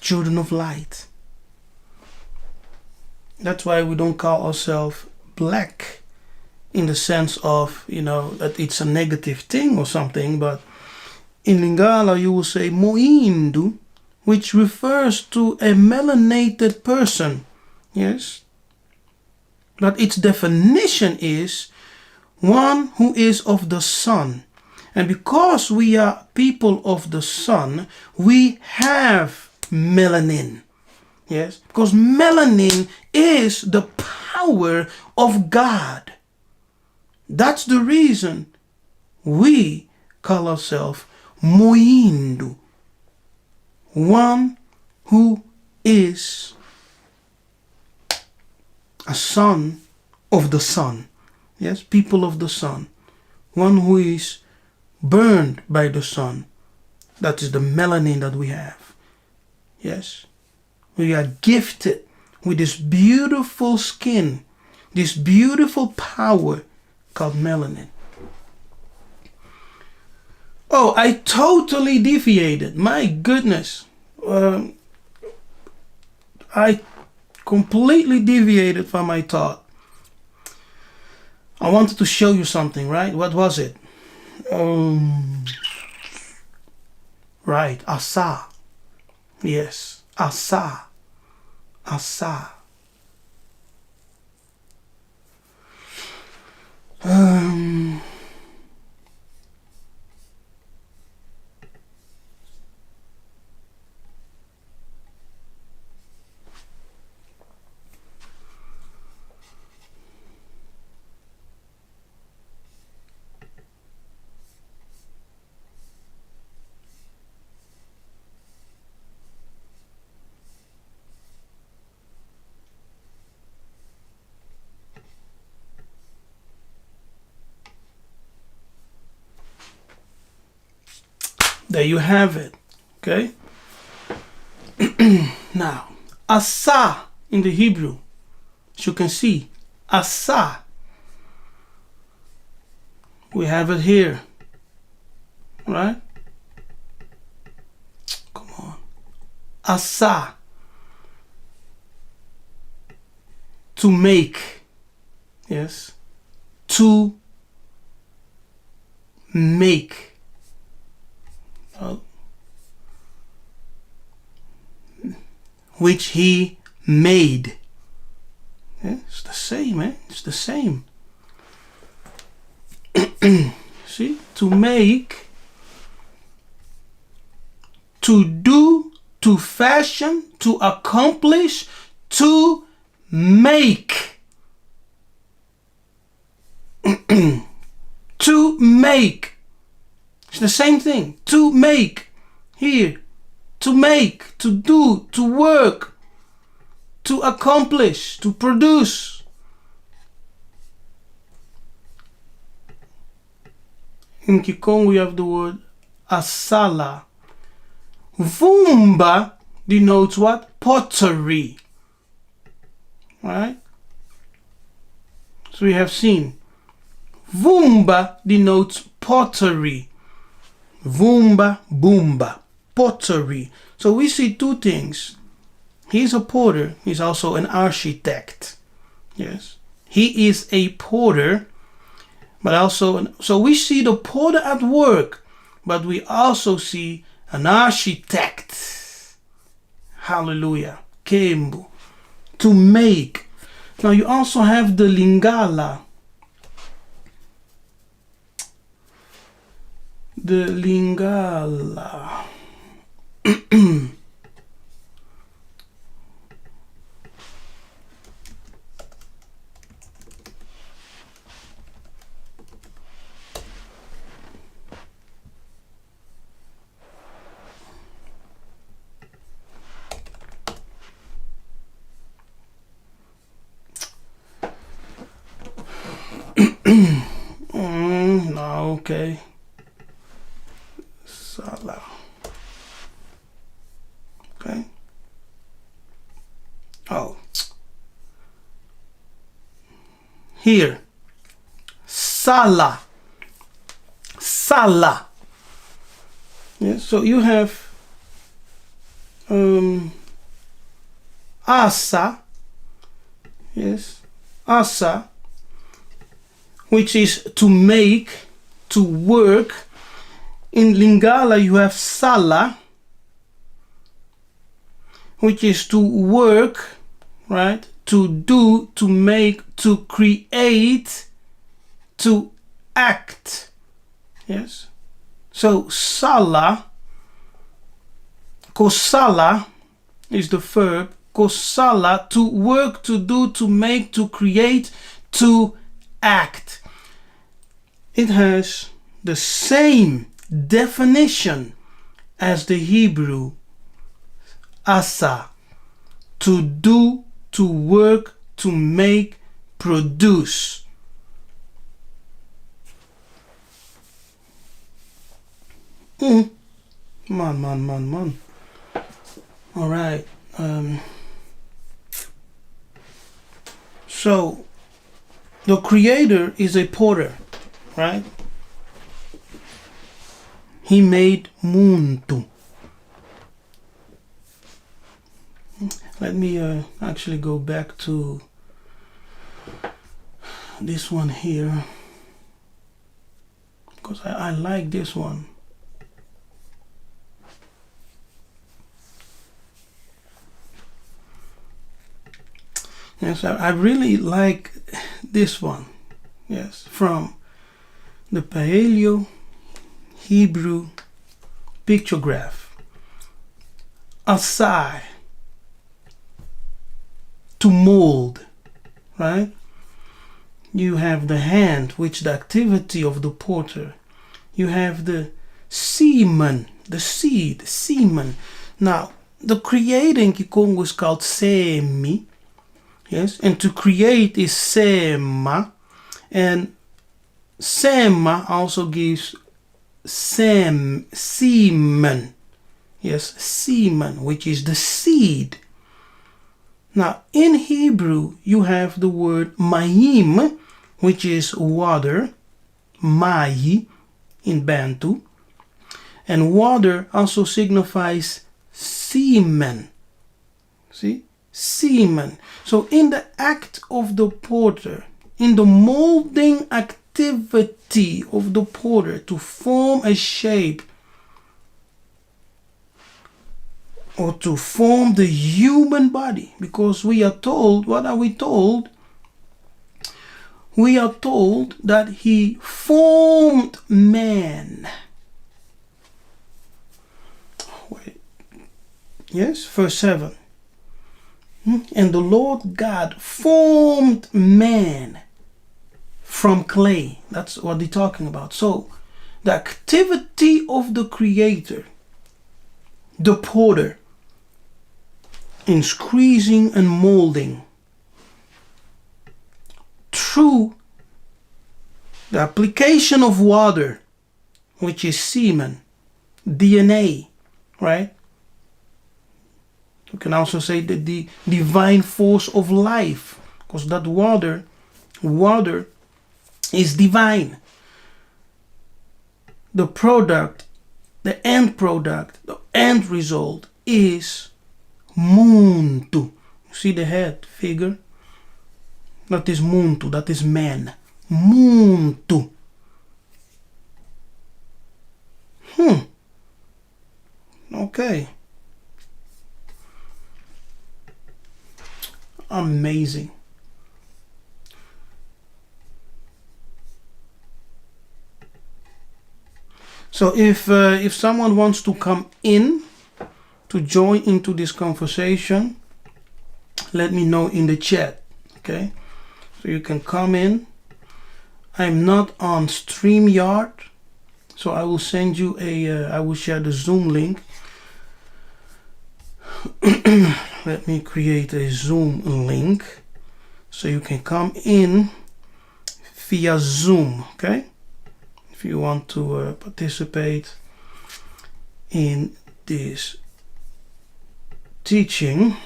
children of light. That's why we don't call ourselves black in the sense of, that it's a negative thing or something, but in Lingala you will say Moindu, which refers to a melanated person. Yes? But its definition is one who is of the sun. And because we are people of the sun, we have melanin. Yes? Because melanin is the power of God. That's the reason we call ourselves Moindu. One who is a son of the sun. Yes, people of the sun. One who is burned by the sun. That is the melanin that we have. Yes. We are gifted with this beautiful skin, this beautiful power called melanin. Oh, I totally deviated. My goodness. I completely deviated from my thought. I wanted to show you something, right? What was it? Right, Asa. Yes, Asa. Asa. There you have it. Okay. Now, Asa in the Hebrew, as you can see, Asa. We have it here. Right? Come on. Asa. To make. Yes. To make. Which he made. Yeah, it's the same, eh? It's the same. See? To make, to do, to fashion, to accomplish, to make. To make. It's the same thing. To make. Here. To make. To do. To work. To accomplish. To produce. In Kikongo we have the word asala. Vumba denotes what? Pottery. Right? So we have seen Vumba denotes pottery. Vumba, boomba, pottery. So we see two things. He's a porter. He's also an architect. Yes. He is a porter, but also, so we see the porter at work, but we also see an architect. Hallelujah. Kembu. To make. Now you also have the Lingala. The Lingala. No, okay. Salah. Okay. Oh. Here. Salah. Salah. Yes, so you have Asa. Yes. Asa, which is to make, to work. In Lingala you have Sala, which is to work, right? To do, to make, to create, to act. Yes. So Sala, Kosala is the verb. Kosala, to work, to do, to make, to create, to act. It has the same definition as the Hebrew asa, to do, to work, to make, produce. Man. All right. So the Creator is a porter, right? He made muntu. Let me actually go back to this one here, because I like this one. Yes, I really like this one. Yes, from the Paleo Hebrew pictograph. Asai, to mold, right? You have the hand, which the activity of the porter. You have the semen, the seed, semen. Now, the creating Kikongo is called semi. Yes, and to create is sema, and sema also gives semen. Yes, semen, which is the seed. Now, in Hebrew, you have the word mayim, which is water, mai in Bantu, and water also signifies semen. See? Semen. So in the act of the porter, in the molding activity of the porter to form a shape or to form the human body, because we are told, what are we told? We are told that he formed man. Wait. Yes, verse 7. And the Lord God formed man from clay. That's what they're talking about. So the activity of the Creator, the porter, in squeezing and molding through the application of water, which is semen, DNA, right? You can also say that the divine force of life, because that water Water is divine. The product, the end product, the end result is Muntu. You see the head figure? That is Muntu, that is man. Muntu. Okay. Amazing. So if someone wants to come in to join into this conversation, let me know in the chat. Okay, so you can come in. I'm not on StreamYard, so I will send you I will share the Zoom link. Let me create a Zoom link so you can come in via Zoom. Okay, if you want to participate in this teaching.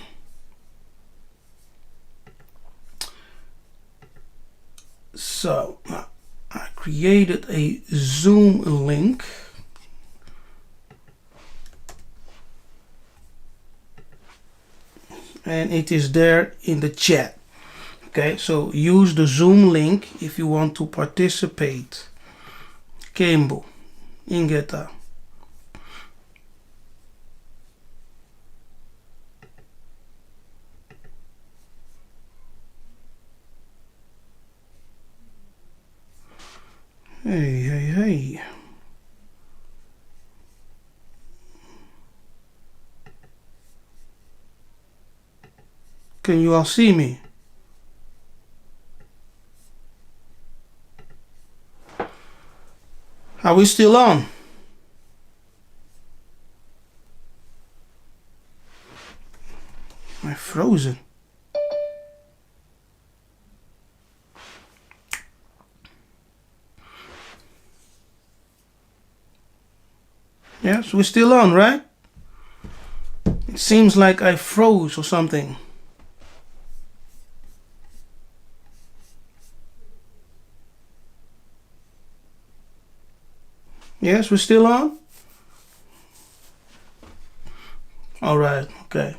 So I created a Zoom link. And it is there in the chat. Okay, so use the Zoom link if you want to participate. Kimbangu, Ingeta. Hey. Can you all see me? Are we still on? Am I frozen? Yes, we're still on, right? It seems like I froze or something. Yes, we're still on? All right, okay.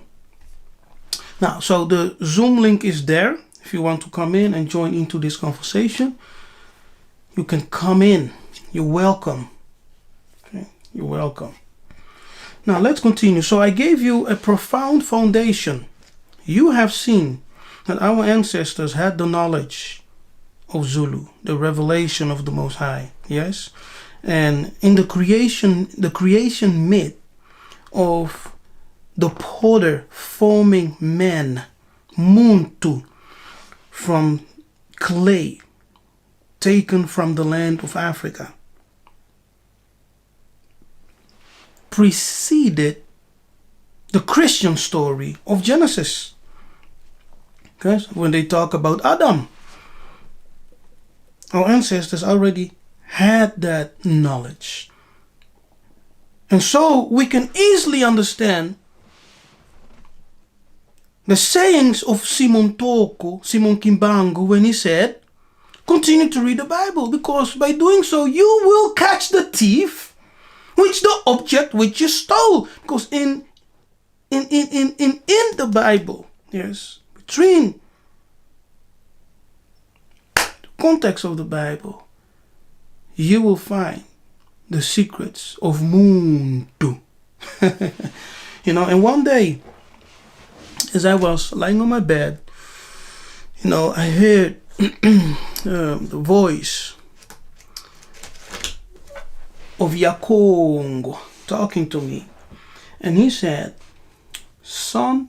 Now, so the Zoom link is there. If you want to come in and join into this conversation, you can come in. You're welcome. Okay, you're welcome. Now, let's continue. So I gave you a profound foundation. You have seen that our ancestors had the knowledge of Zulu, the revelation of the Most High. Yes? And in the creation myth of the potter forming man, Muntu, from clay taken from the land of Africa, preceded the Christian story of Genesis. Okay, so when they talk about Adam, our ancestors already had that knowledge. And so we can easily understand the sayings of Simon Kimbangu, when he said, continue to read the Bible, because by doing so you will catch the thief, which the object which you stole. Because in the Bible, yes, between the context of the Bible, you will find the secrets of Muntu. And one day, as I was lying on my bed, I heard the voice of Yakongo talking to me. And he said, son,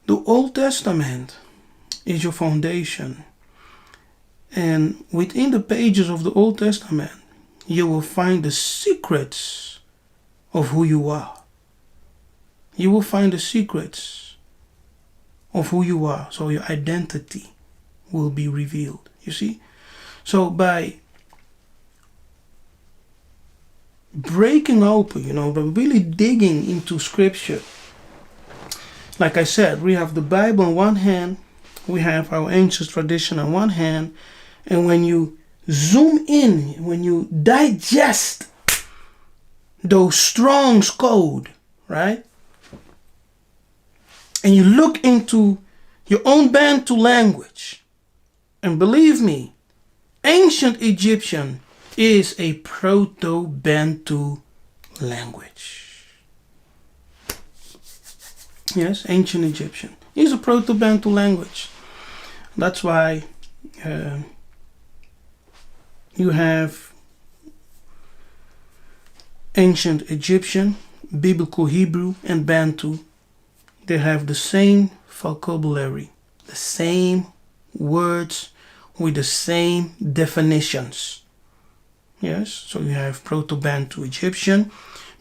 the Old Testament is your foundation. And within the pages of the Old Testament, you will find the secrets of who you are. You will find the secrets of who you are. So your identity will be revealed. You see? So by breaking open, by really digging into scripture, like I said, we have the Bible on one hand, we have our ancient tradition on one hand, and when you zoom in, when you digest those Strong's code, right? And you look into your own Bantu language, and believe me, ancient Egyptian is a Proto-Bantu language. Yes, ancient Egyptian is a Proto-Bantu language. That's why you have ancient Egyptian, biblical Hebrew, and Bantu. They have the same vocabulary, the same words with the same definitions. Yes, so you have Proto-Bantu Egyptian,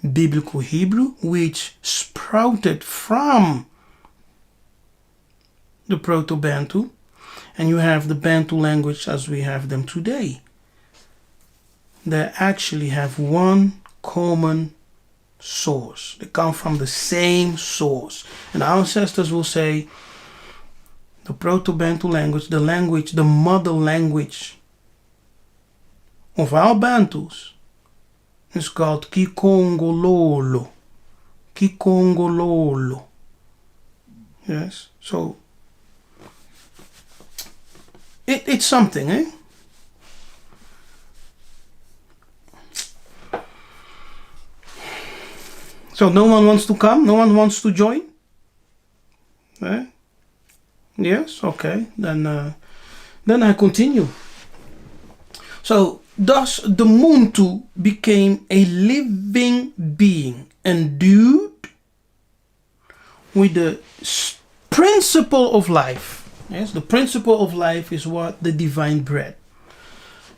biblical Hebrew, which sprouted from the Proto-Bantu, and you have the Bantu language as we have them today. They actually have one common source. They come from the same source. And our ancestors will say the Proto-Bantu language, the mother language of our Bantus, is called Kikongololo. Kikongololo. Yes, so it's something, eh? So no one wants to come? No one wants to join? Eh? Yes, okay. Then I continue. So thus the Muntu became a living being endued with the principle of life. Yes, the principle of life is what? The divine breath.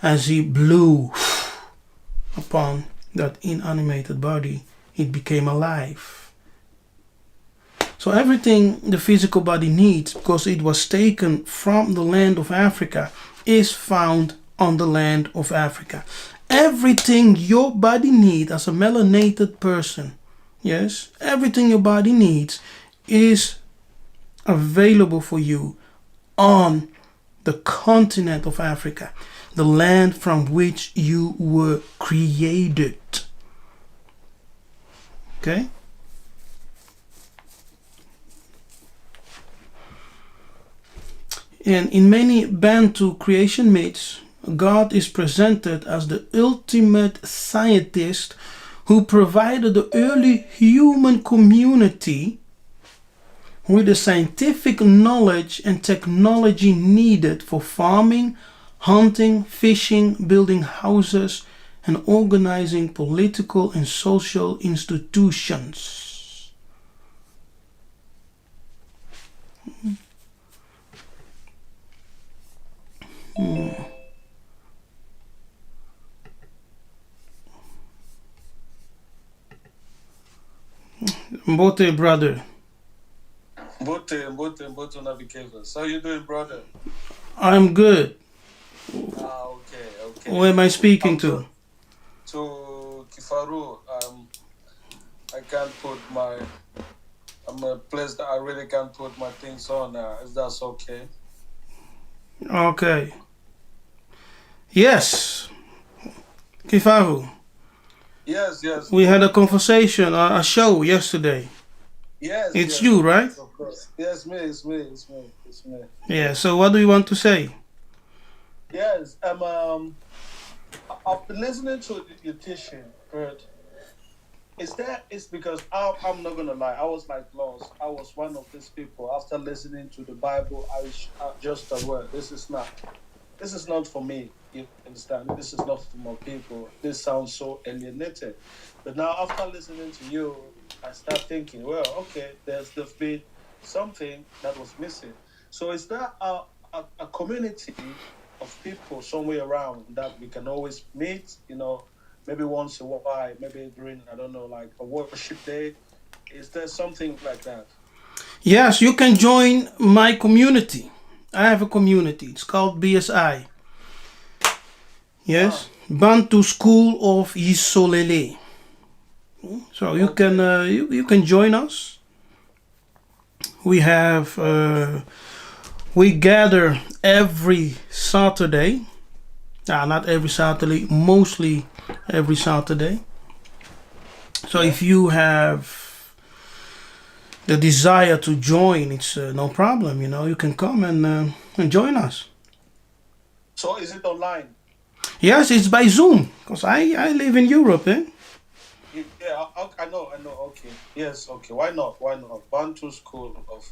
As he blew upon that inanimated body, it became alive. So everything the physical body needs, because it was taken from the land of Africa, is found on the land of Africa. Everything your body needs as a melanated person, yes, everything your body needs is available for you on the continent of Africa, the land from which you were created. Okay? And in many Bantu creation myths, God is presented as the ultimate scientist who provided the early human community with the scientific knowledge and technology needed for farming, hunting, fishing, building houses, and organizing political and social institutions. Mbote, brother. Mbote, Navigators. How you doing, brother? I'm good. Okay. Who am I speaking to? To Kifaru. I can't put my. I'm a place that I really can't put my things on. If that's okay. Okay. Yes. Kifaru. Yes. We had a conversation, a show yesterday. Yes. It's you, right? Of course. Yes, it's me. Yeah. So what do you want to say? Yes. I've been listening to your teaching, but it's because I'm not gonna lie. I was like lost. I was one of these people. After listening to the Bible, I just aware this is not for me. You understand? This is not for my people. This sounds so alienated. But now, after listening to you, I start thinking, well, okay, there's been something that was missing. So is there a community of people somewhere around that we can always meet? Maybe once in a while, maybe during, I don't know, like a worship day. Is there something like that? Yes, you can join my community. I have a community. It's called BSI. Yes, Bantu School of Yisolele. So you can you can join us. We have We gather every Saturday. Not every Saturday, mostly every Saturday. So if you have the desire to join, it's no problem. You can come and join us. So is it online? Yes, it's by Zoom because I live in Europe, eh? Yeah, I know. Okay, yes, okay. Why not? Why not? Bantu School of.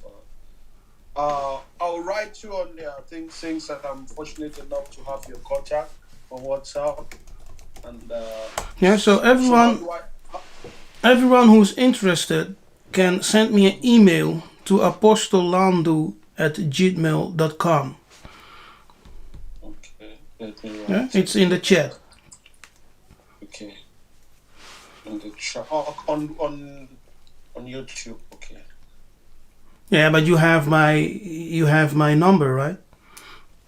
I'll write you on there. I think since that I'm fortunate enough to have your contact on WhatsApp, and Yeah. So everyone who's interested can send me an email to apostolandu@gmail.com. Okay, let me write. Yeah, it's in the chat. Okay. In the chat. On YouTube. Okay. Yeah, but you have my number, right?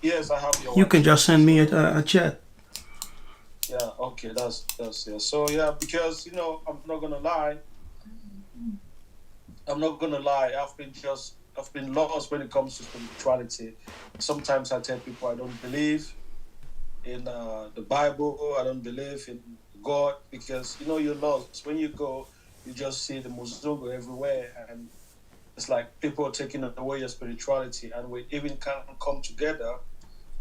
Yes, I have your. You can just send me a chat. Yeah. Okay. That's yeah. So yeah, because I'm not gonna lie. I've been lost when it comes to spirituality. Sometimes I tell people I don't believe in the Bible. I don't believe in God because you're lost. When you go, you just see the Muzungu everywhere, and it's like people are taking away your spirituality, and we even can't come together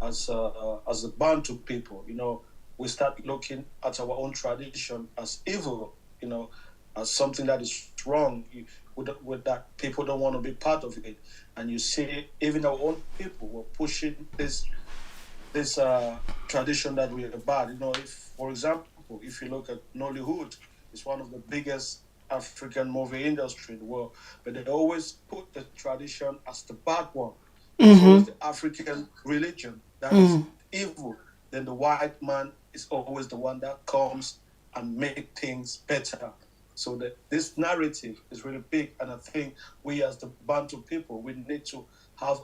as a Bantu people. We start looking at our own tradition as evil. As something that is wrong. With that, people don't want to be part of it, and you see even our own people were pushing this tradition that we are bad. If, for example, if you look at Nollywood, it's one of the biggest African movie industry in the world, but they always put the tradition as the bad one. It's always the African religion that is evil. Then the white man is always the one that comes and make things better. So this narrative is really big, and I think we as the Bantu people, we need to have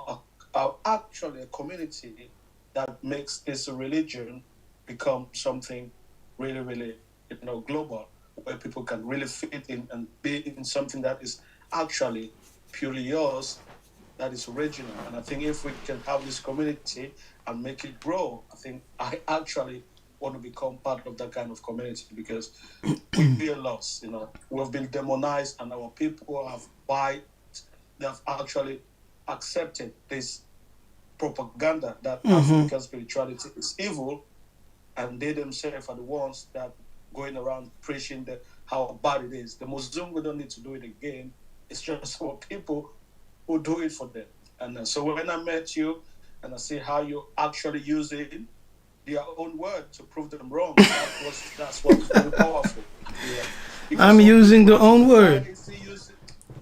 actually a community that makes this religion become something really, really, global, where people can really fit in and be in something that is actually purely yours, that is original. And I think if we can have this community and make it grow, I think I actually want to become part of that kind of community because we are lost. We've been demonized, and our people they have actually accepted this propaganda that African spirituality is evil, and they themselves are the ones that going around preaching how bad it is. The Muzungu don't need to do it again. It's just our people who do it for them. And so when I met you and I see how you actually using their own word to prove them wrong, that's what's very powerful. Yeah. I'm using the own word.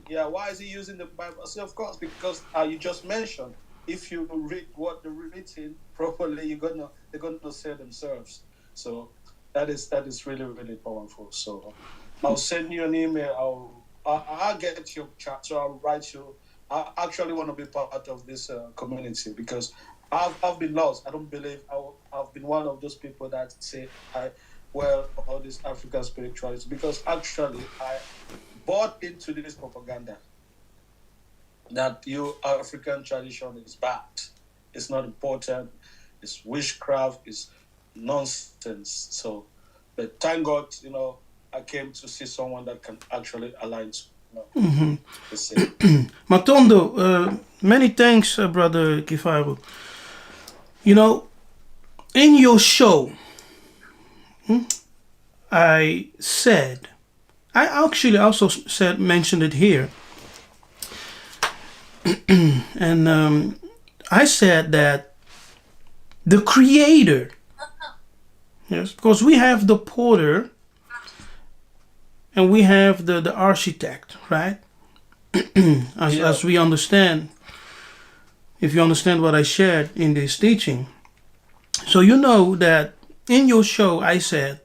Why is he using the Bible? I say, of course, because you just mentioned, if you read what they're written properly, they're gonna say themselves. So that is really, really powerful. So I'll send you an email. I'll get your chat. So I'll write you. I actually want to be part of this community because I've been lost. I don't believe I've been one of those people that say all this African spirituality, because actually I bought into this propaganda that your African tradition is bad. It's not important. It's witchcraft. It's nonsense. So, but thank God, I came to see someone that can actually align to. Matondo, many thanks, Brother Kifaru. In your show, I actually also mentioned it here, and I said that the creator, yes, because we have the potter and we have the architect, right? As we understand, if you understand what I shared in this teaching. So you know that in your show I said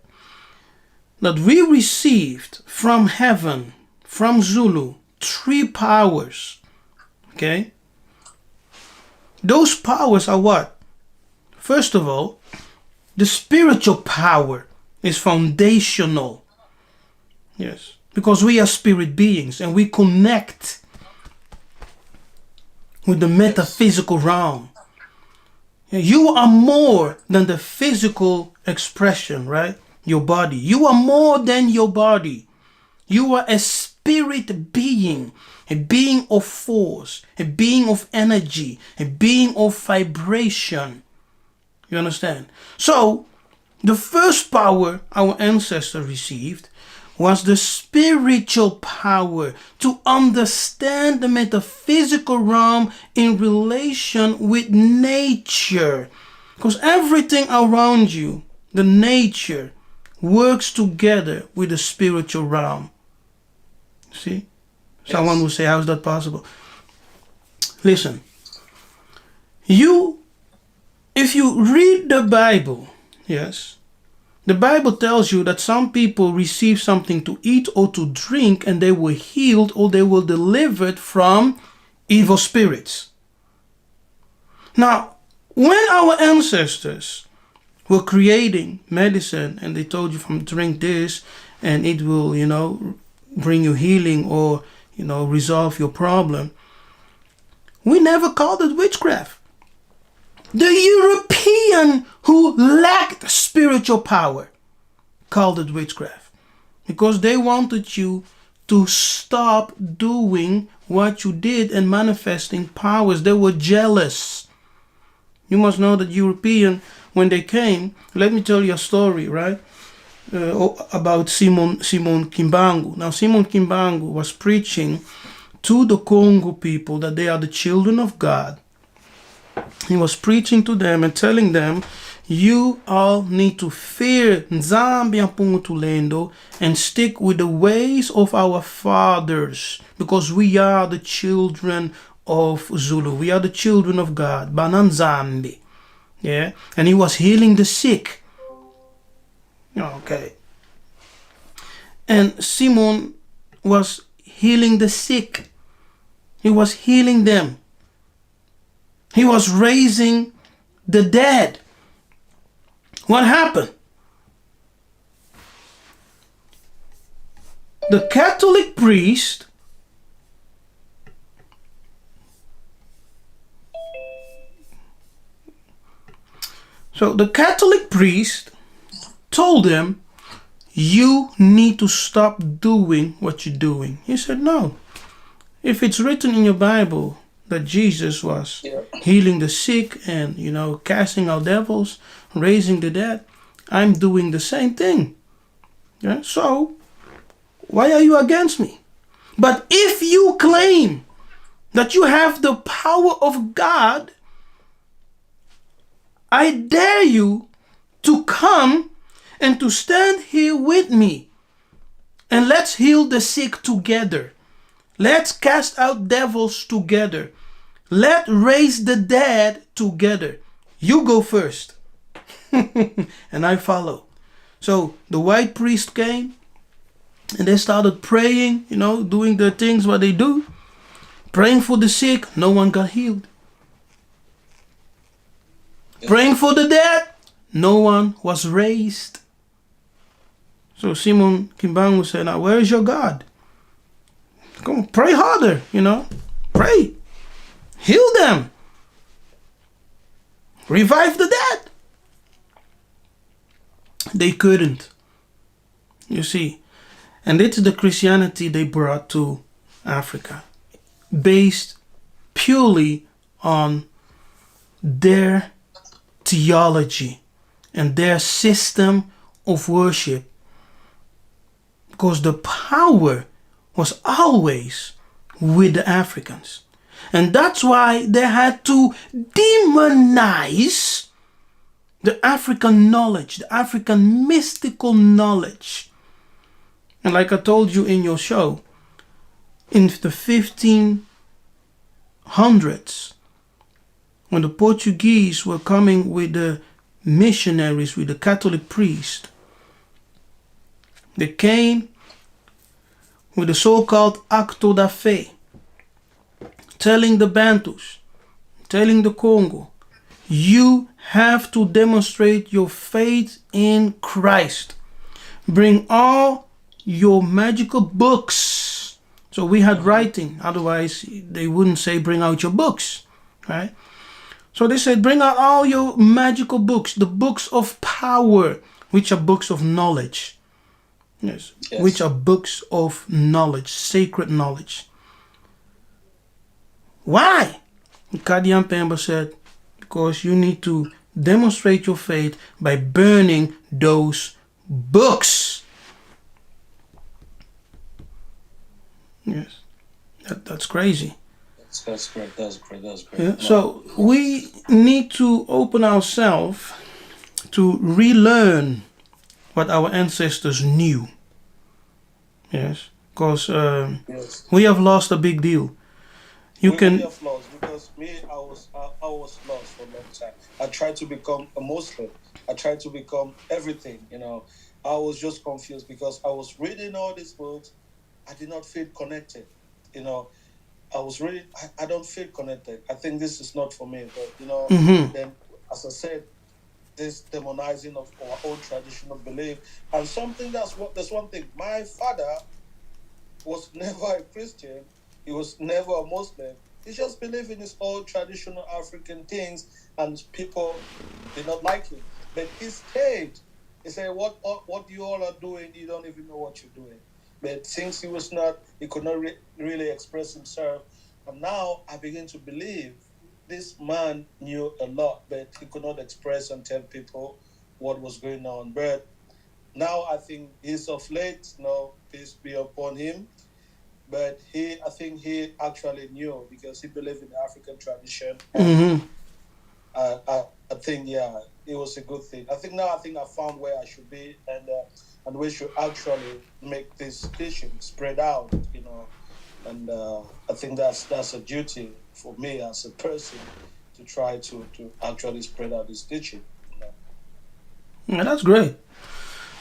that we received from heaven, from Zulu, 3 powers. Okay? Those powers are what? First of all, the spiritual power is foundational. Yes. Because we are spirit beings and we connect with the metaphysical realm. You are more than the physical expression, right? Your body. You are more than your body. You are a spirit being, a being of force, a being of energy, a being of vibration. You understand? So, the first power our ancestors received was the spiritual power to understand the metaphysical realm in relation with nature. Because everything around you, the nature, works together with the spiritual realm. See? Someone will say, how is that possible? Listen, if you read the Bible, yes, the Bible tells you that some people receive something to eat or to drink and they were healed or they were delivered from evil spirits. Now, when our ancestors were creating medicine and they told you from drink this and it will, bring you healing or, resolve your problem, we never called it witchcraft. The European who lacked spiritual power called it witchcraft because they wanted you to stop doing what you did and manifesting powers. They were jealous. You must know that European, when they came, let me tell you a story, right? About Simon Kimbangu. Now, Simon Kimbangu was preaching to the Congo people that they are the children of God. He was preaching to them and telling them, you all need to fear Nzambi Tulendo and stick with the ways of our fathers because we are the children of Zulu. We are the children of God. Bananzambi. Yeah. And he was healing the sick. Okay. And Simon was healing the sick. He was healing them. He was raising the dead. What happened? The Catholic priest told him, you need to stop doing what you're doing. He said, no. If it's written in your Bible that Jesus was healing the sick and, casting out devils, raising the dead, I'm doing the same thing. Yeah? So, why are you against me? But if you claim that you have the power of God, I dare you to come and to stand here with me and let's heal the sick together. Let's cast out devils together. Let's raise the dead together. You go first. And I follow. So the white priest came and they started praying, doing the things what they do. Praying for the sick, no one got healed. Praying for the dead, no one was raised. So Simon Kimbangu said, now where is your God? Come on, pray harder, Pray. Heal them. Revive the dead. They couldn't. You see. And it's the Christianity they brought to Africa. Based purely on their theology and their system of worship. Because the power was always with the Africans. And that's why they had to demonize the African knowledge, the African mystical knowledge. And like I told you in your show, in the 1500s, when the Portuguese were coming with the missionaries, with the Catholic priest, they came with the so-called acto da fe, telling the Bantus, telling the Congo, you have to demonstrate your faith in Christ. Bring all your magical books So we had writing. Otherwise, they wouldn't say, bring out your books, right? So they said, bring out all your magical books, the books of power, which are books of knowledge. Yes. Which are books of knowledge, sacred knowledge. Why? Kadian Pemba said, because you need to demonstrate your faith by burning those books. Yes. That's crazy. That's great. That's great. Yeah. So we need to open ourselves to relearn what our ancestors knew. Yes. Because we have lost a big deal. We have lost, because I was lost for a long time. I tried to become a Muslim. I tried to become everything. I was just confused because I was reading all these books. I did not feel connected. I was reading. I don't feel connected. I think this is not for me. But then, as I said, this demonizing of our own traditional belief and something that's one thing. My father was never a Christian. He was never a Muslim. He just believed in his old traditional African things, and people did not like him. But he stayed. He said, what you all are doing, you don't even know what you're doing. But since he could not really express himself, and now I begin to believe this man knew a lot, but he could not express and tell people what was going on. But now I think he's of late, peace be upon him. But I think he actually knew, because he believed in the African tradition. I think, it was a good thing. I think I found where I should be, and we should actually make this teaching spread out, And I think that's a duty for me as a person, to try to actually spread out this teaching. Yeah, that's great.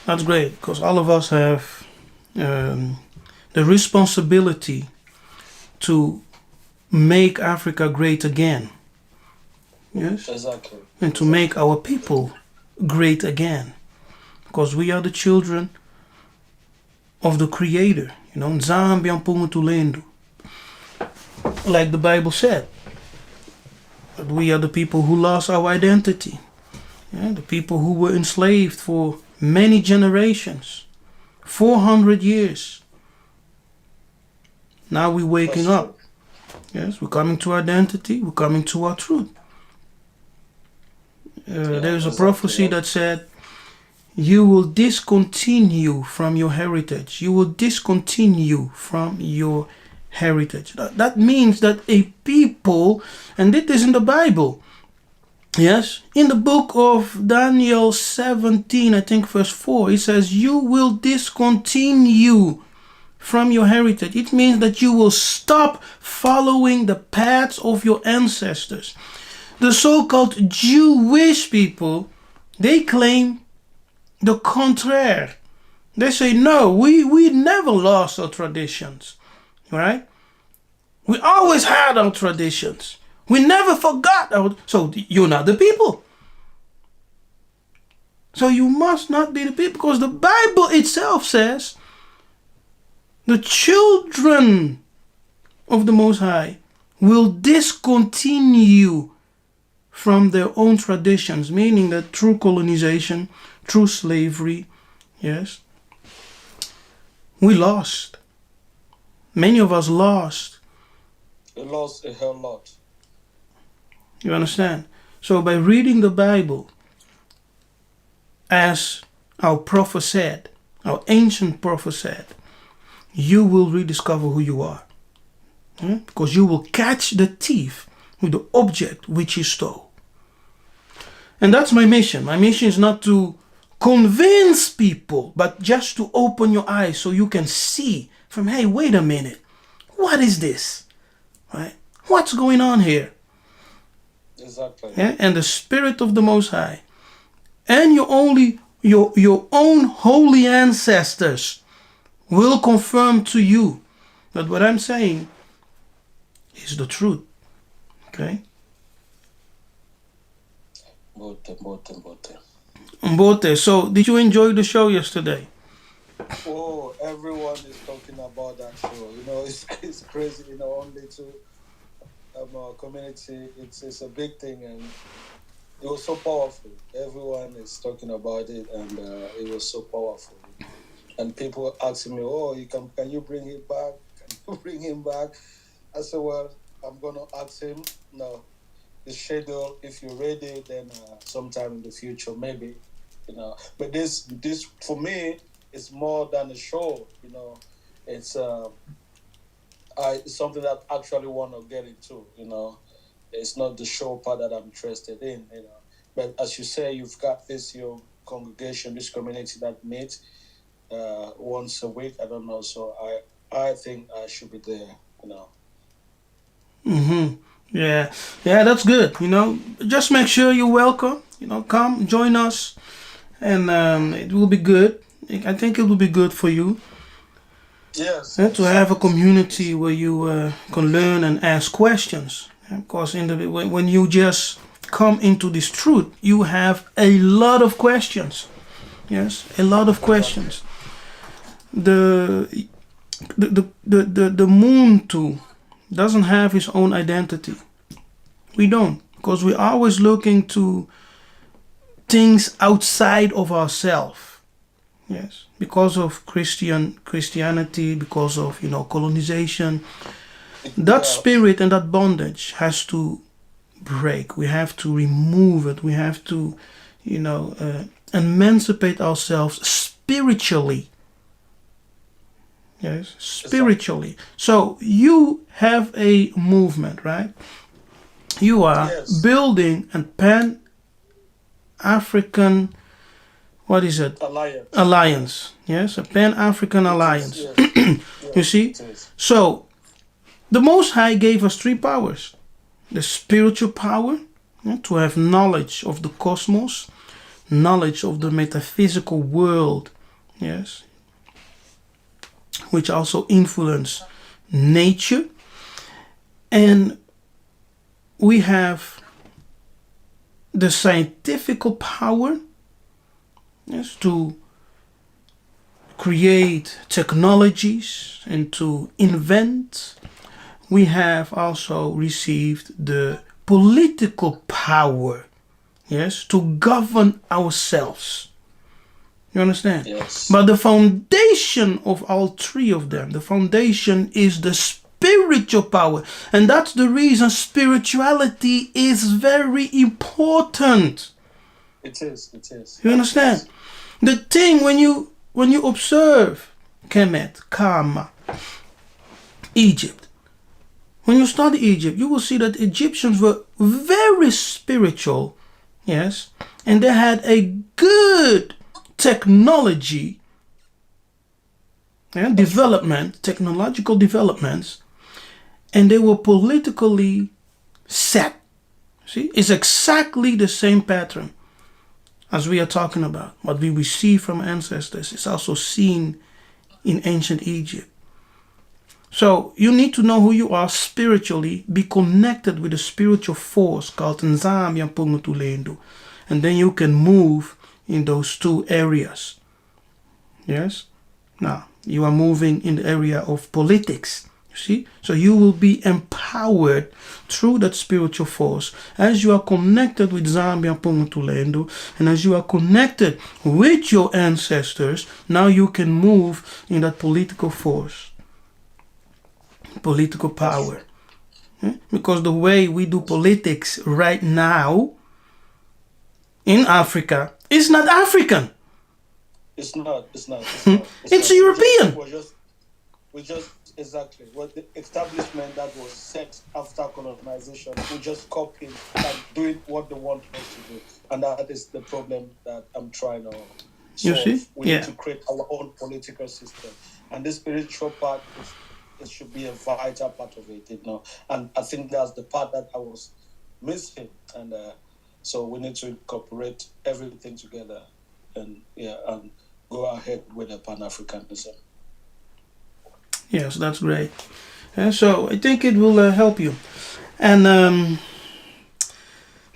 That's great, because all of us have the responsibility to make Africa great again. Yes? Exactly. And to make our people great again. Because we are the children of the Creator. Nzambi ampungutulendo. Like the Bible said. But we are the people who lost our identity. The people who were enslaved for many generations. 400 years. Now we're waking up. Yes, we're coming to identity. We're coming to our truth. There's a prophecy that said, you will discontinue from your heritage. You will discontinue from your heritage. That means that a people, and it is in the Bible. Yes, in the book of Daniel 17, I think verse 4, it says, you will discontinue from your heritage. It means that you will stop following the paths of your ancestors. The so-called Jewish people, they claim the contraire. They say, no, we never lost our traditions, right? We always had our traditions. We never forgot our... So you're not the people. So you must not be the people, because the Bible itself says the children of the Most High will discontinue from their own traditions, meaning that through colonization, through slavery, yes, we lost. Many of us lost. We lost a hell lot. You understand? So by reading the Bible, as our prophet said, our ancient prophet said, you will rediscover who you are. Because you will catch the thief with the object which he stole. And that's my mission. My mission is not to convince people, but just to open your eyes so you can see from, hey, wait a minute. What is this? Right? What's going on here? Exactly. Yeah? And the Spirit of the Most High and your own holy ancestors will confirm to you that what I'm saying is the truth. Okay? Mbote. So, did you enjoy the show yesterday? Oh, everyone is talking about that show. It's crazy. Only to community, it's a big thing, and it was so powerful. Everyone is talking about it, and it was so powerful. And people asking me, "Oh, can you bring him back? Can you bring him back?" I said, "Well, I'm gonna ask him. No, the schedule. If you're ready, then sometime in the future, maybe, But this for me, it's more than a show. It's it's something that I actually want to get into. It's not the show part that I'm interested in. But as you say, you've got your congregation, this community that meets once a week. I don't know, so I think I should be there. Mm-hmm. Yeah, yeah, that's good. Just make sure you're welcome. Come join us, and it will be good. I think it will be good for you. Yes. To have a community where you can learn and ask questions. Because when you just come into this truth, you have a lot of questions. Yes, a lot of questions. The moon too doesn't have his own identity. We don't, because we're always looking to things outside of ourselves. Yes, because of Christianity, because of colonization, that spirit and that bondage has to break. We have to remove it. We have to, emancipate ourselves spiritually. Yes, spiritually. So you have a movement, right? You are building a Pan-African, what is it? Alliance. Yes, a Pan-African alliance. You see? So the Most High gave us 3 powers. The spiritual power, to have knowledge of the cosmos, knowledge of the metaphysical world, yes, which also influence nature. And we have the scientific power, yes, to create technologies and to invent. We have also received the political power, yes, to govern ourselves. You understand? Yes. But the foundation of all 3 of them, the foundation is the spiritual power. And that's the reason spirituality is very important. It is. You understand? The thing when you observe Kemet, Kama, Egypt, when you study Egypt, you will see that Egyptians were very spiritual, yes, and they had a good technology, technological developments, and they were politically set. See, it's exactly the same pattern as we are talking about. What we receive from ancestors is also seen in ancient Egypt. So you need to know who you are spiritually, be connected with a spiritual force called Nzambi and Pungutulendo, and then you can move in those 2 areas. Yes? Now, you are moving in the area of politics, you see? So you will be empowered through that spiritual force as you are connected with Nzambi and Pungutulendo, and as you are connected with your ancestors, now you can move in that political force. Political power. Because the way we do politics right now in Africa is not African. It's not. It's European. We just exactly what the establishment that was set after colonization. We just copy and doing what they want us to do, and that is the problem that I'm trying to solve. You see? We need to create our own political system, and this spiritual part it should be a vital part of it, And I think that's the part that I was missing, and so we need to incorporate everything together, and go ahead with the Pan-Africanism. Yes, that's great. So I think it will help you. And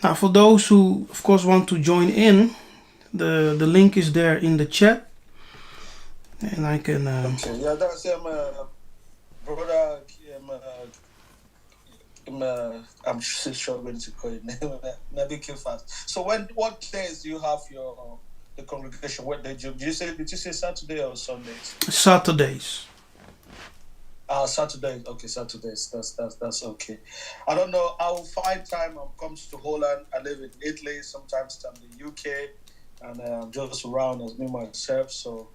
now for those who, of course, want to join in, the link is there in the chat. and I can. Okay, yeah, that's brother. I'm still struggling to call it name. Maybe kill fast. So what days do you have the congregation? What day did you say Saturday or Sundays? Saturdays. Saturdays. Okay, Saturdays. That's okay. I don't know. I'll find time. I'm comes to Holland. I live in Italy. Sometimes I'm in the UK, and I'm just around as me myself. So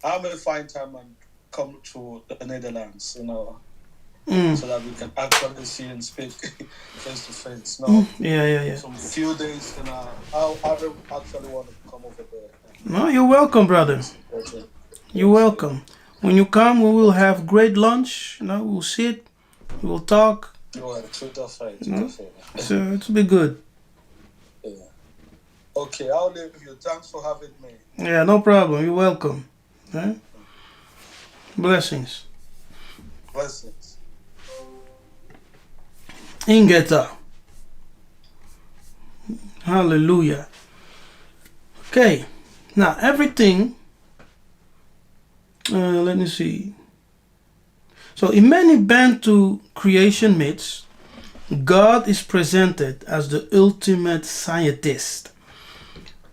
I may find time and come to the Netherlands. So that we can actually see and speak face to face. No, Yeah. some few days, I don't actually want to come over there. No, you're welcome, brother. You're welcome. When you come, we will have great lunch. We'll sit, we'll talk. So it'll be good. Yeah. Okay, I'll leave you. Thanks for having me. Yeah, no problem. You're welcome. Right? Blessings. Blessings. Ingeta. Hallelujah. Okay. Now everything. Let me see. So in many Bantu creation myths, God is presented as the ultimate scientist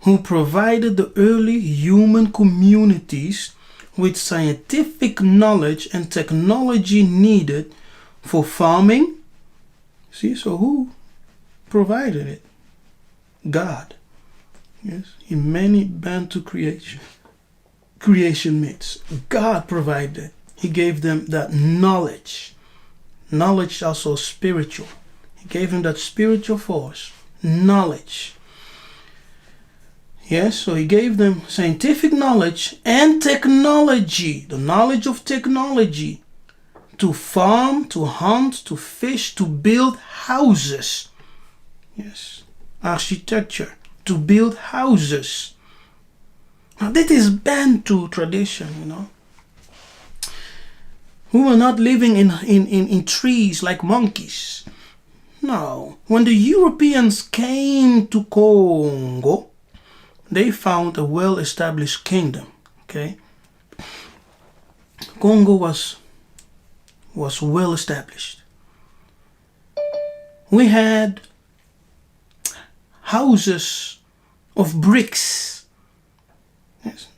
who provided the early human communities with scientific knowledge and technology needed for farming. See, so who provided it? God. Yes, in many Bantu creation myths, God provided. He gave them that knowledge. Knowledge also spiritual. He gave them that spiritual force, knowledge. Yes, so he gave them scientific knowledge and technology, the knowledge of technology, to farm, to hunt, to fish, to build houses. Yes, architecture, to build houses. Now, that is Bantu tradition, We were not living in trees like monkeys. No. When the Europeans came to Congo, they found a well-established kingdom. Okay? Congo was well established. We had houses of bricks. Yes.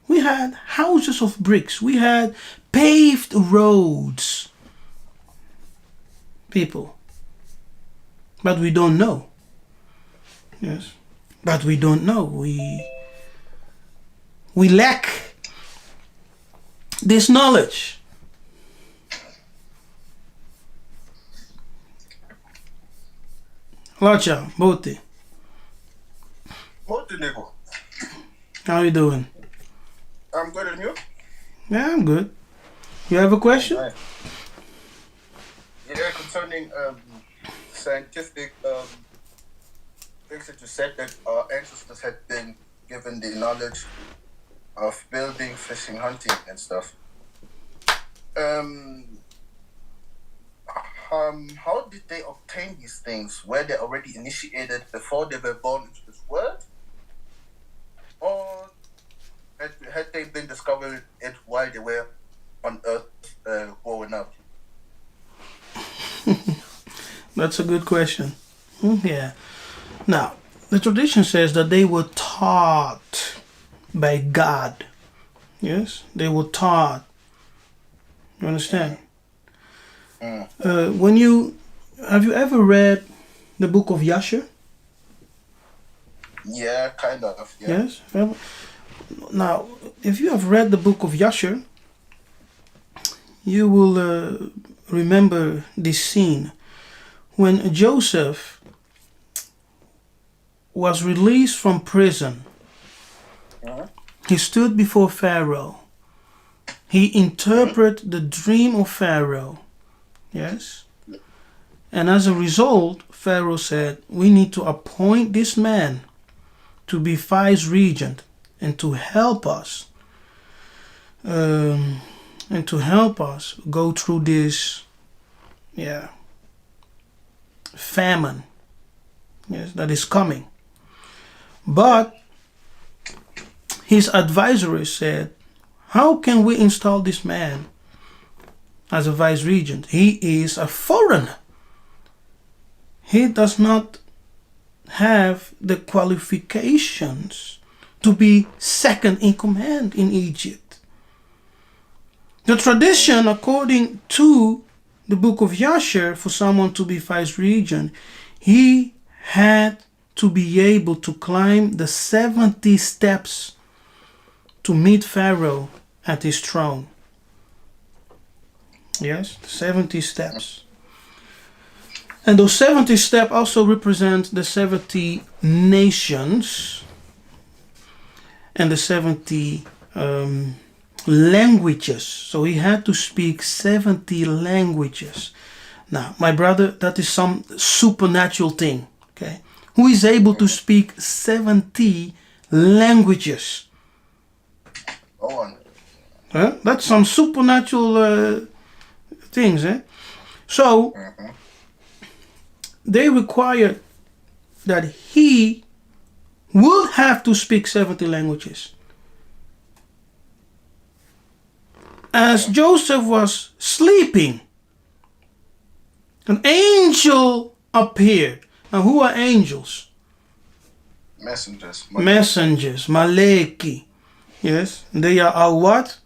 We had houses of bricks. We had paved roads. People. But we don't know. Yes. But we don't know. We lack this knowledge. Lacha, Boti. What the neighbor? How you doing? I'm good, and you? Yeah, I'm good. You have a question? Right. Yeah, concerning scientific things that you said that our ancestors had been given the knowledge of building, fishing, hunting, and stuff. How did they obtain these things? Were they already initiated before they were born into this world? Or had they been discovered it while they were on Earth growing up? That's a good question. Yeah. Now, the tradition says that they were taught by God. Yes, they were taught. You understand? Have you ever read the book of Yasher? Yeah, kind of. Yeah. Yes. Now, if you have read the book of Yasher, you will remember this scene when Joseph was released from prison. He stood before Pharaoh. He interpreted the dream of Pharaoh. Yes. And as a result, Pharaoh said, we need to appoint this man to be vice regent and to help us. Go through this famine, yes, that is coming. But his advisors said, How can we install this man as a vice regent? He is a foreigner. He does not have the qualifications to be second in command in Egypt. The tradition, according to the book of Yasher, for someone to be vice regent, he had to be able to climb the 70 steps to meet Pharaoh at his throne. Yes, 70 steps. And those 70 steps also represent the 70 nations and the 70 languages. So he had to speak 70 languages. Now, my brother, that is some supernatural thing. Okay, who is able to speak 70 languages? Go on. Huh? That's some supernatural things. So they required that he would have to speak 70 languages. As Joseph was sleeping, an angel appeared. Now, who are angels? Messengers. Messengers, Maleki. Yes, they are our what?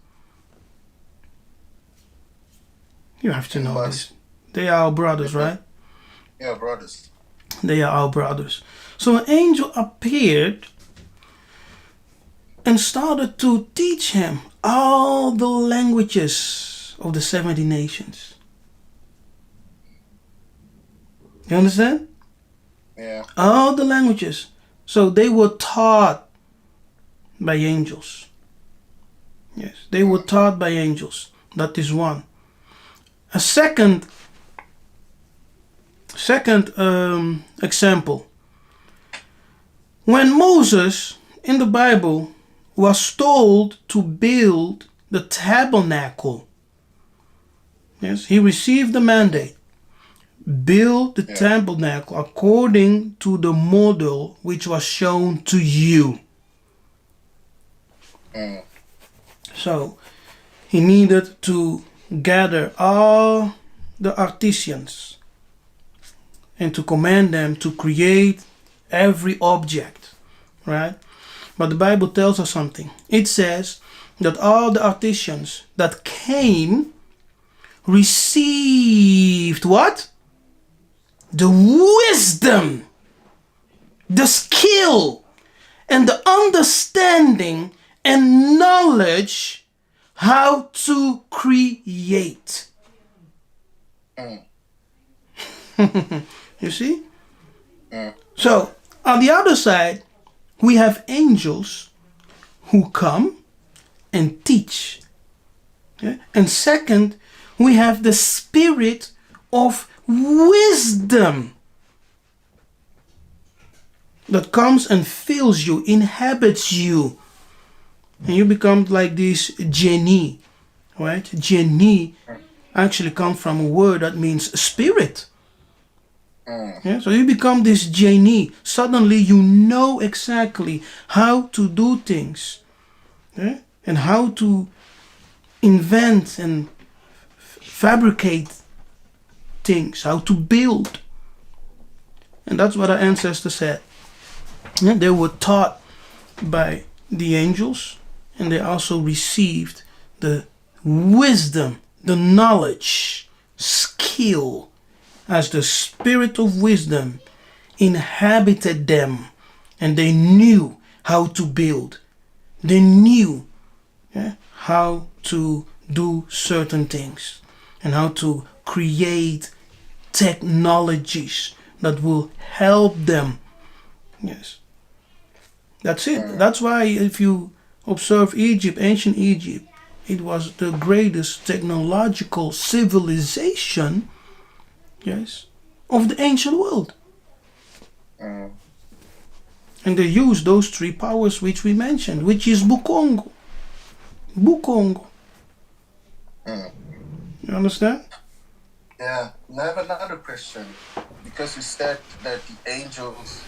You have to know this. They are our brothers, right? Yeah, brothers. They are our brothers. So an angel appeared and started to teach him all the languages of the 70 nations. You understand? Yeah. All the languages. So they were taught by angels. Yes, they were taught by angels. That is one. A second example. When Moses in the Bible was told to build the tabernacle, yes, he received the mandate. Build the tabernacle according to the model which was shown to you. So he needed to gather all the artisans and to command them to create every object, right? But the Bible tells us something. It says that all the artisans that came received what? The wisdom, the skill, and the understanding and knowledge how to create. You see? So, on the other side, we have angels who come and teach. Okay? And second, we have the spirit of wisdom that comes and fills you, inhabits you. And you become like this genie, right? Genie actually comes from a word that means spirit. Yeah? So you become this genie. Suddenly you know exactly how to do things, yeah? And how to invent and fabricate things, how to build. And that's what our ancestors said. Yeah? They were taught by the angels, and they also received the wisdom, the knowledge, skill, as the spirit of wisdom inhabited them, and they knew how to build. They knew how to do certain things and how to create technologies that will help them. Yes. That's it. That's why if you observe Egypt, ancient Egypt, it was the greatest technological civilization, yes, of the ancient world. And they use those three powers which we mentioned, which is Bukongo. Bukongo. You understand? Yeah. I have another question. Because you said that the angels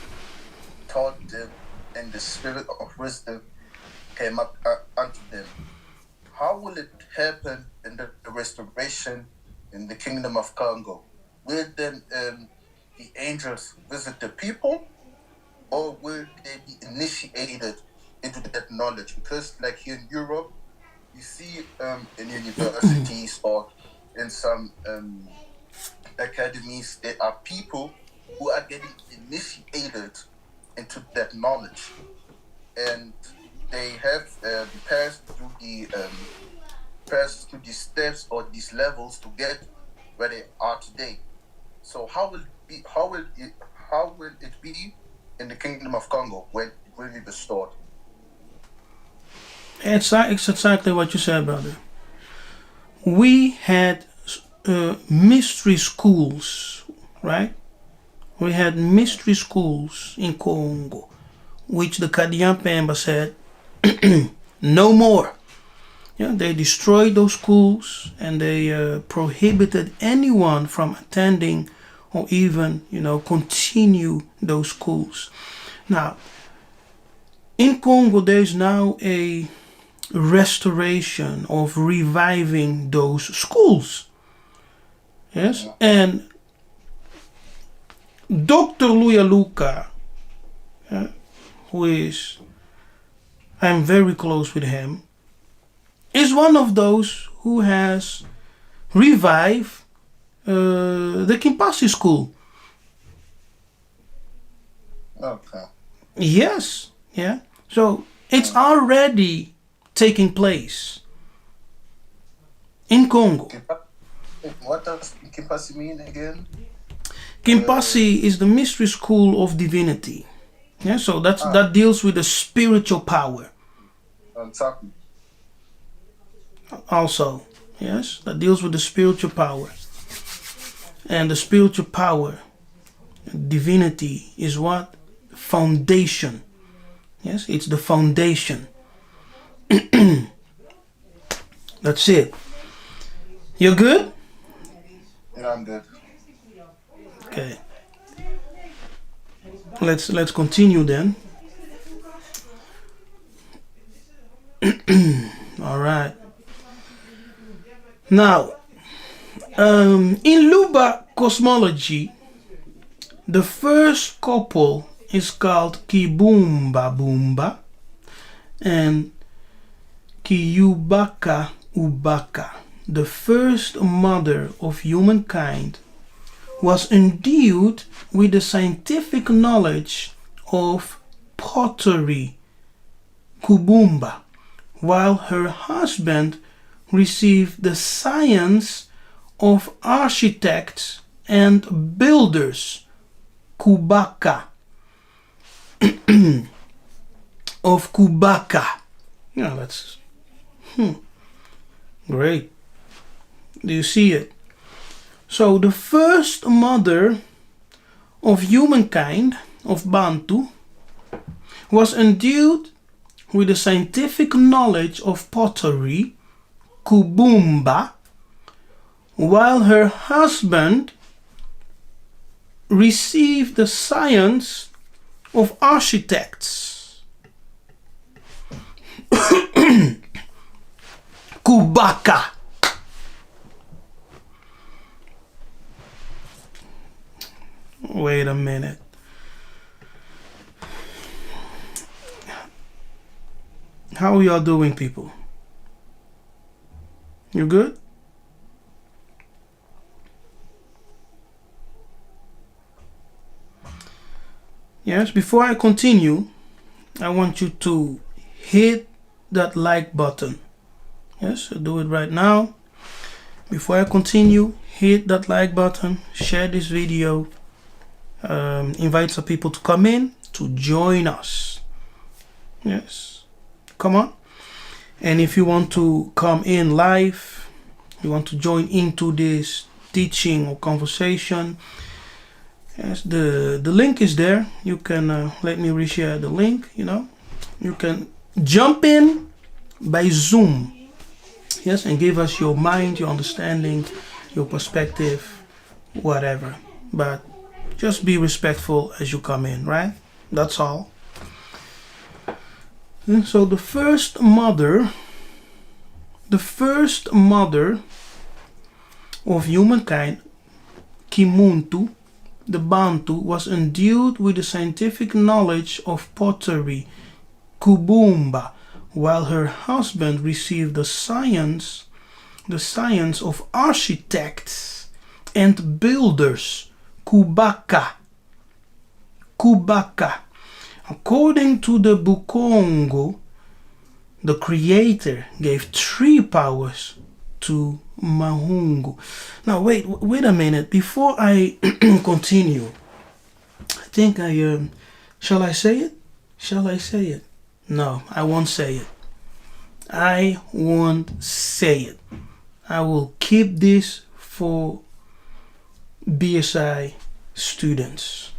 taught them and the spirit of wisdom came up unto them. how will it happen in the restoration in the kingdom of Congo? Will then the angels visit the people, or will they be initiated into that knowledge? Because like here in Europe, you see in universities or in some academies, there are people who are getting initiated into that knowledge, and they have passed through these steps or these levels to get where they are today. So how will it be in the kingdom of Congo when it will be restored? It's exactly what you said, brother. We had mystery schools, right? We had mystery schools in Congo, which the Kadian Pemba said, no more. Yeah, they destroyed those schools, and they prohibited anyone from attending or even, continue those schools. Now, in Congo, there is now a restoration of reviving those schools. Yes, and Dr. Luyaluka, who is, I'm very close with him, is one of those who has revived the Kimpasi school. Okay. Yes, yeah. So it's already taking place in Congo. What does Kimpasi mean again? Kimpasi is the mystery school of divinity. Yeah, so that deals with the spiritual power. Exactly. Also, yes, that deals with the spiritual power. And the spiritual power, divinity, is what? Foundation. Yes, it's the foundation. That's it. You're good? Yeah, I'm good. Okay. Let's continue then. All right. Now, in Luba cosmology, the first couple is called Kibumba Bumba and Kiyubaka Ubaka. The first mother of humankind was endued with the scientific knowledge of pottery, Kubumba, while her husband received the science of architects and builders, Kubaka, of Kubaka. Yeah, that's great. Do you see it? So the first mother of humankind, of Bantu, was endued with the scientific knowledge of pottery, Kubumba, while her husband received the science of architects, Kubaka. Wait a minute. How are y'all doing, people? You good? Yes, before I continue, I want you to hit that like button. Yes, so do it right now. Before I continue, hit that like button, share this video, invite some people to come in, to join us. Yes, come on. And if you want to come in live, you want to join into this teaching or conversation, yes, the link is there. You can let me reshare the link. You can jump in by Zoom, yes, and give us your mind, your understanding, your perspective, whatever. But just be respectful as you come in, right? That's all. And so the first mother The first mother of humankind, Kimuntu, the Bantu, was endued with the scientific knowledge of pottery, Kubumba, while her husband received the science of architects and builders, Kubaka. According to the Bukongo, the creator gave 3 powers to Mahungu. Now wait a minute. Before I continue, I think shall I say it? Shall I say it? No, I won't say it. I won't say it. I will keep this for BSI students.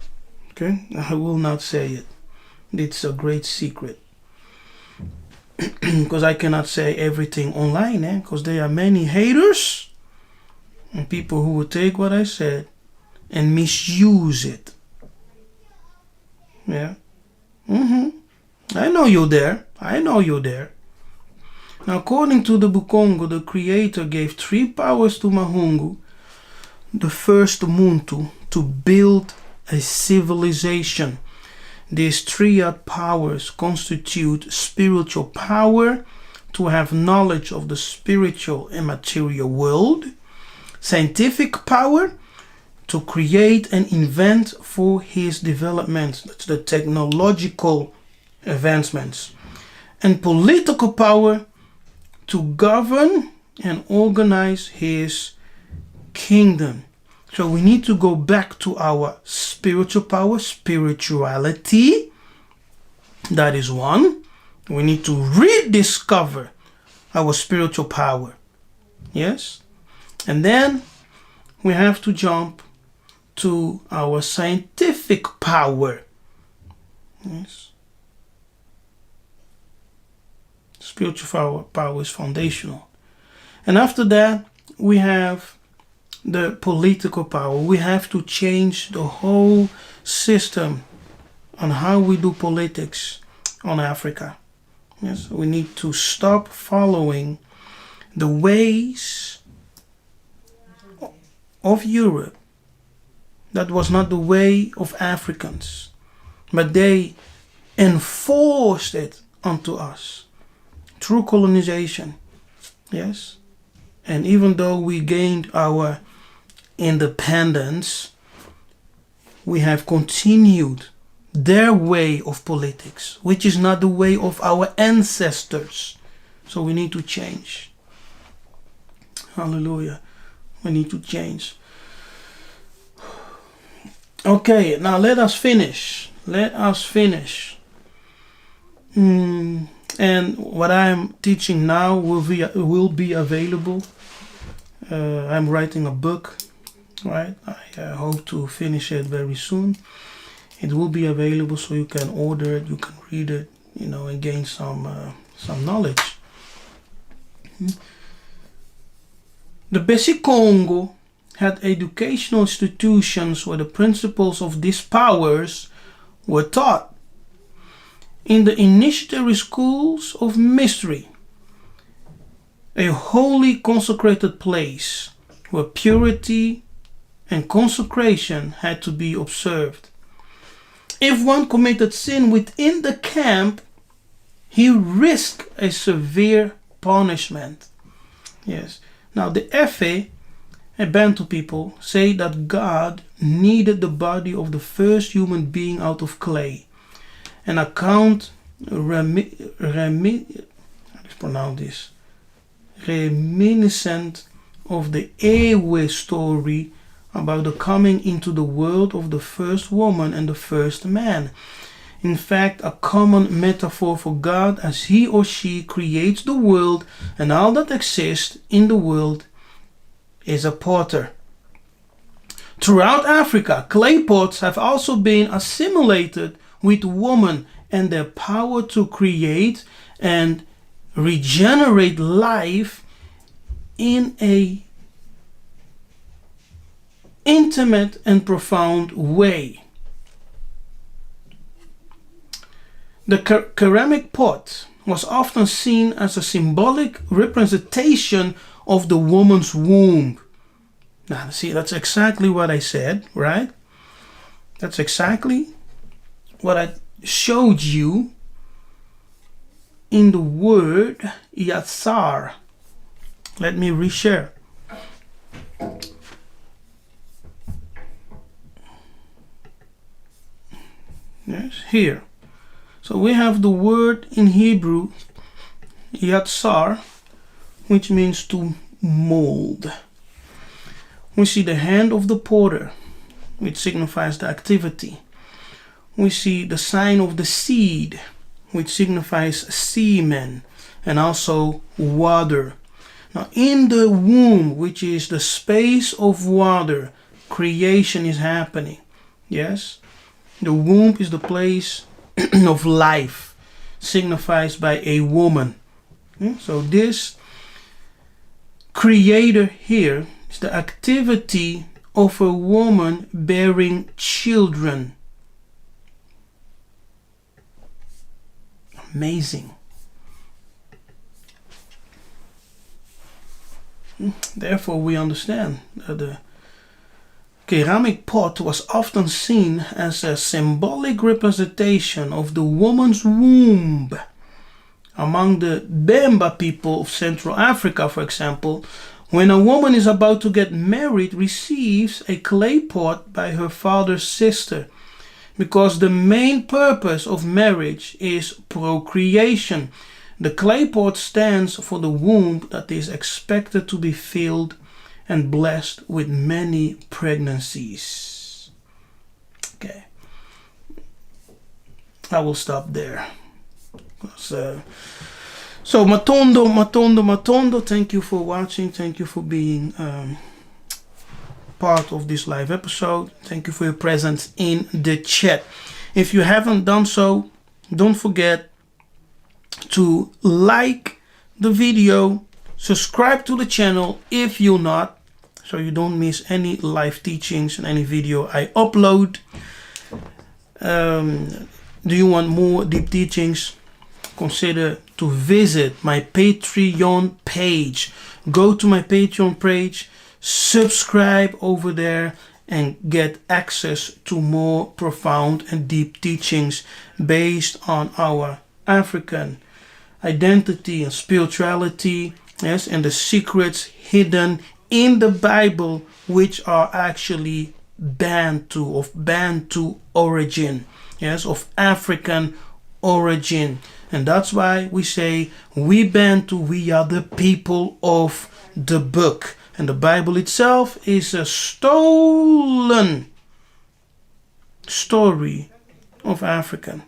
Okay? I will not say it. It's a great secret. Because I cannot say everything online, because there are many haters and people who will take what I said and misuse it. Yeah. I know you're there. Now, according to the Bukongo, the creator gave 3 powers to Mahungu, the first Muntu, to build a civilization. These 3 powers constitute spiritual power, to have knowledge of the spiritual and material world, scientific power, to create and invent for his development, that's the technological advancements, and political power, to govern and organize his kingdom. So we need to go back to our spiritual power, spirituality. That is one. We need to rediscover our spiritual power. Yes? And then we have to jump to our scientific power. Yes? Spiritual power is foundational. And after that, we have the political power. We have to change the whole system on how we do politics on Africa. Yes, we need to stop following the ways of Europe. That was not the way of Africans, but they enforced it onto us through colonization. Yes, and even though we gained our independence, we have continued their way of politics, which is not the way of our ancestors. So we need to change. Hallelujah. We need to change. Okay, now let us finish. And what I am teaching now will be available. I'm writing a book, right? I hope to finish it very soon. It will be available, so you can order it, you can read it, and gain some knowledge. The basic Congo had educational institutions where the principles of these powers were taught. In the initiatory schools of mystery, a holy consecrated place where purity and consecration had to be observed. If one committed sin within the camp, he risked a severe punishment. Yes. Now the Efe, a Bantu people, say that God needed the body of the first human being out of clay. An account reminiscent of the Ewe story about the coming into the world of the first woman and the first man. In fact, a common metaphor for God as he or she creates the world, and all that exists in the world is a potter. Throughout Africa, clay pots have also been assimilated with woman and their power to create and regenerate life in a intimate and profound way. The ceramic pot was often seen as a symbolic representation of the woman's womb. Now, see, that's exactly what I said, right? That's exactly what I showed you in the word Yatsar. Let me reshare. Yes, here. So we have the word in Hebrew Yatsar, which means to mold. We see the hand of the potter, which signifies the activity. We see the sign of the seed, which signifies semen, and also water. Now, in the womb, which is the space of water, creation is happening. Yes? The womb is the place of life, signified by a woman. So this creator here is the activity of a woman bearing children. Amazing. Therefore, we understand that the ceramic pot was often seen as a symbolic representation of the woman's womb. Among the Bemba people of Central Africa, for example, when a woman is about to get married, receives a clay pot by her father's sister, because the main purpose of marriage is procreation. The clay pot stands for the womb that is expected to be filled and blessed with many pregnancies. Okay, I will stop there. So Matondo, thank you for watching. Thank you for being part of this live episode. Thank you for your presence in the chat. If you haven't done so, don't forget to like the video, subscribe to the channel if you're not, so you don't miss any live teachings and any video I upload. Do you want more deep teachings? Consider to visit my Patreon page. Go to my Patreon page, subscribe over there, and get access to more profound and deep teachings based on our African identity and spirituality, yes, and the secrets hidden in the Bible, which are actually of Bantu origin, yes, of African origin. And that's why we say we Bantu, we are the people of the book. And the Bible itself is a stolen story of African.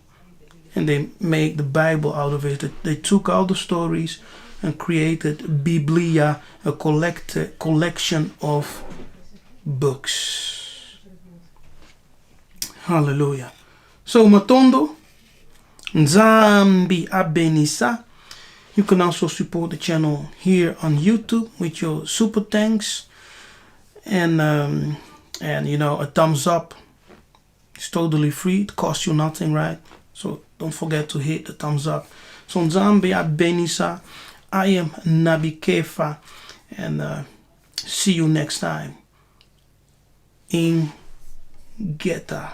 And they make the Bible out of it. They took all the stories and created Biblia, a collection of books. Hallelujah. So Matondo, Nzambi Abenisa. You can also support the channel here on YouTube with your super thanks. And you know, a thumbs up. It's totally free. It costs you nothing, right? So don't forget to hit the thumbs up. So Nzambi Abenisa. I am Nabi Kefa. And see you next time. In Geta.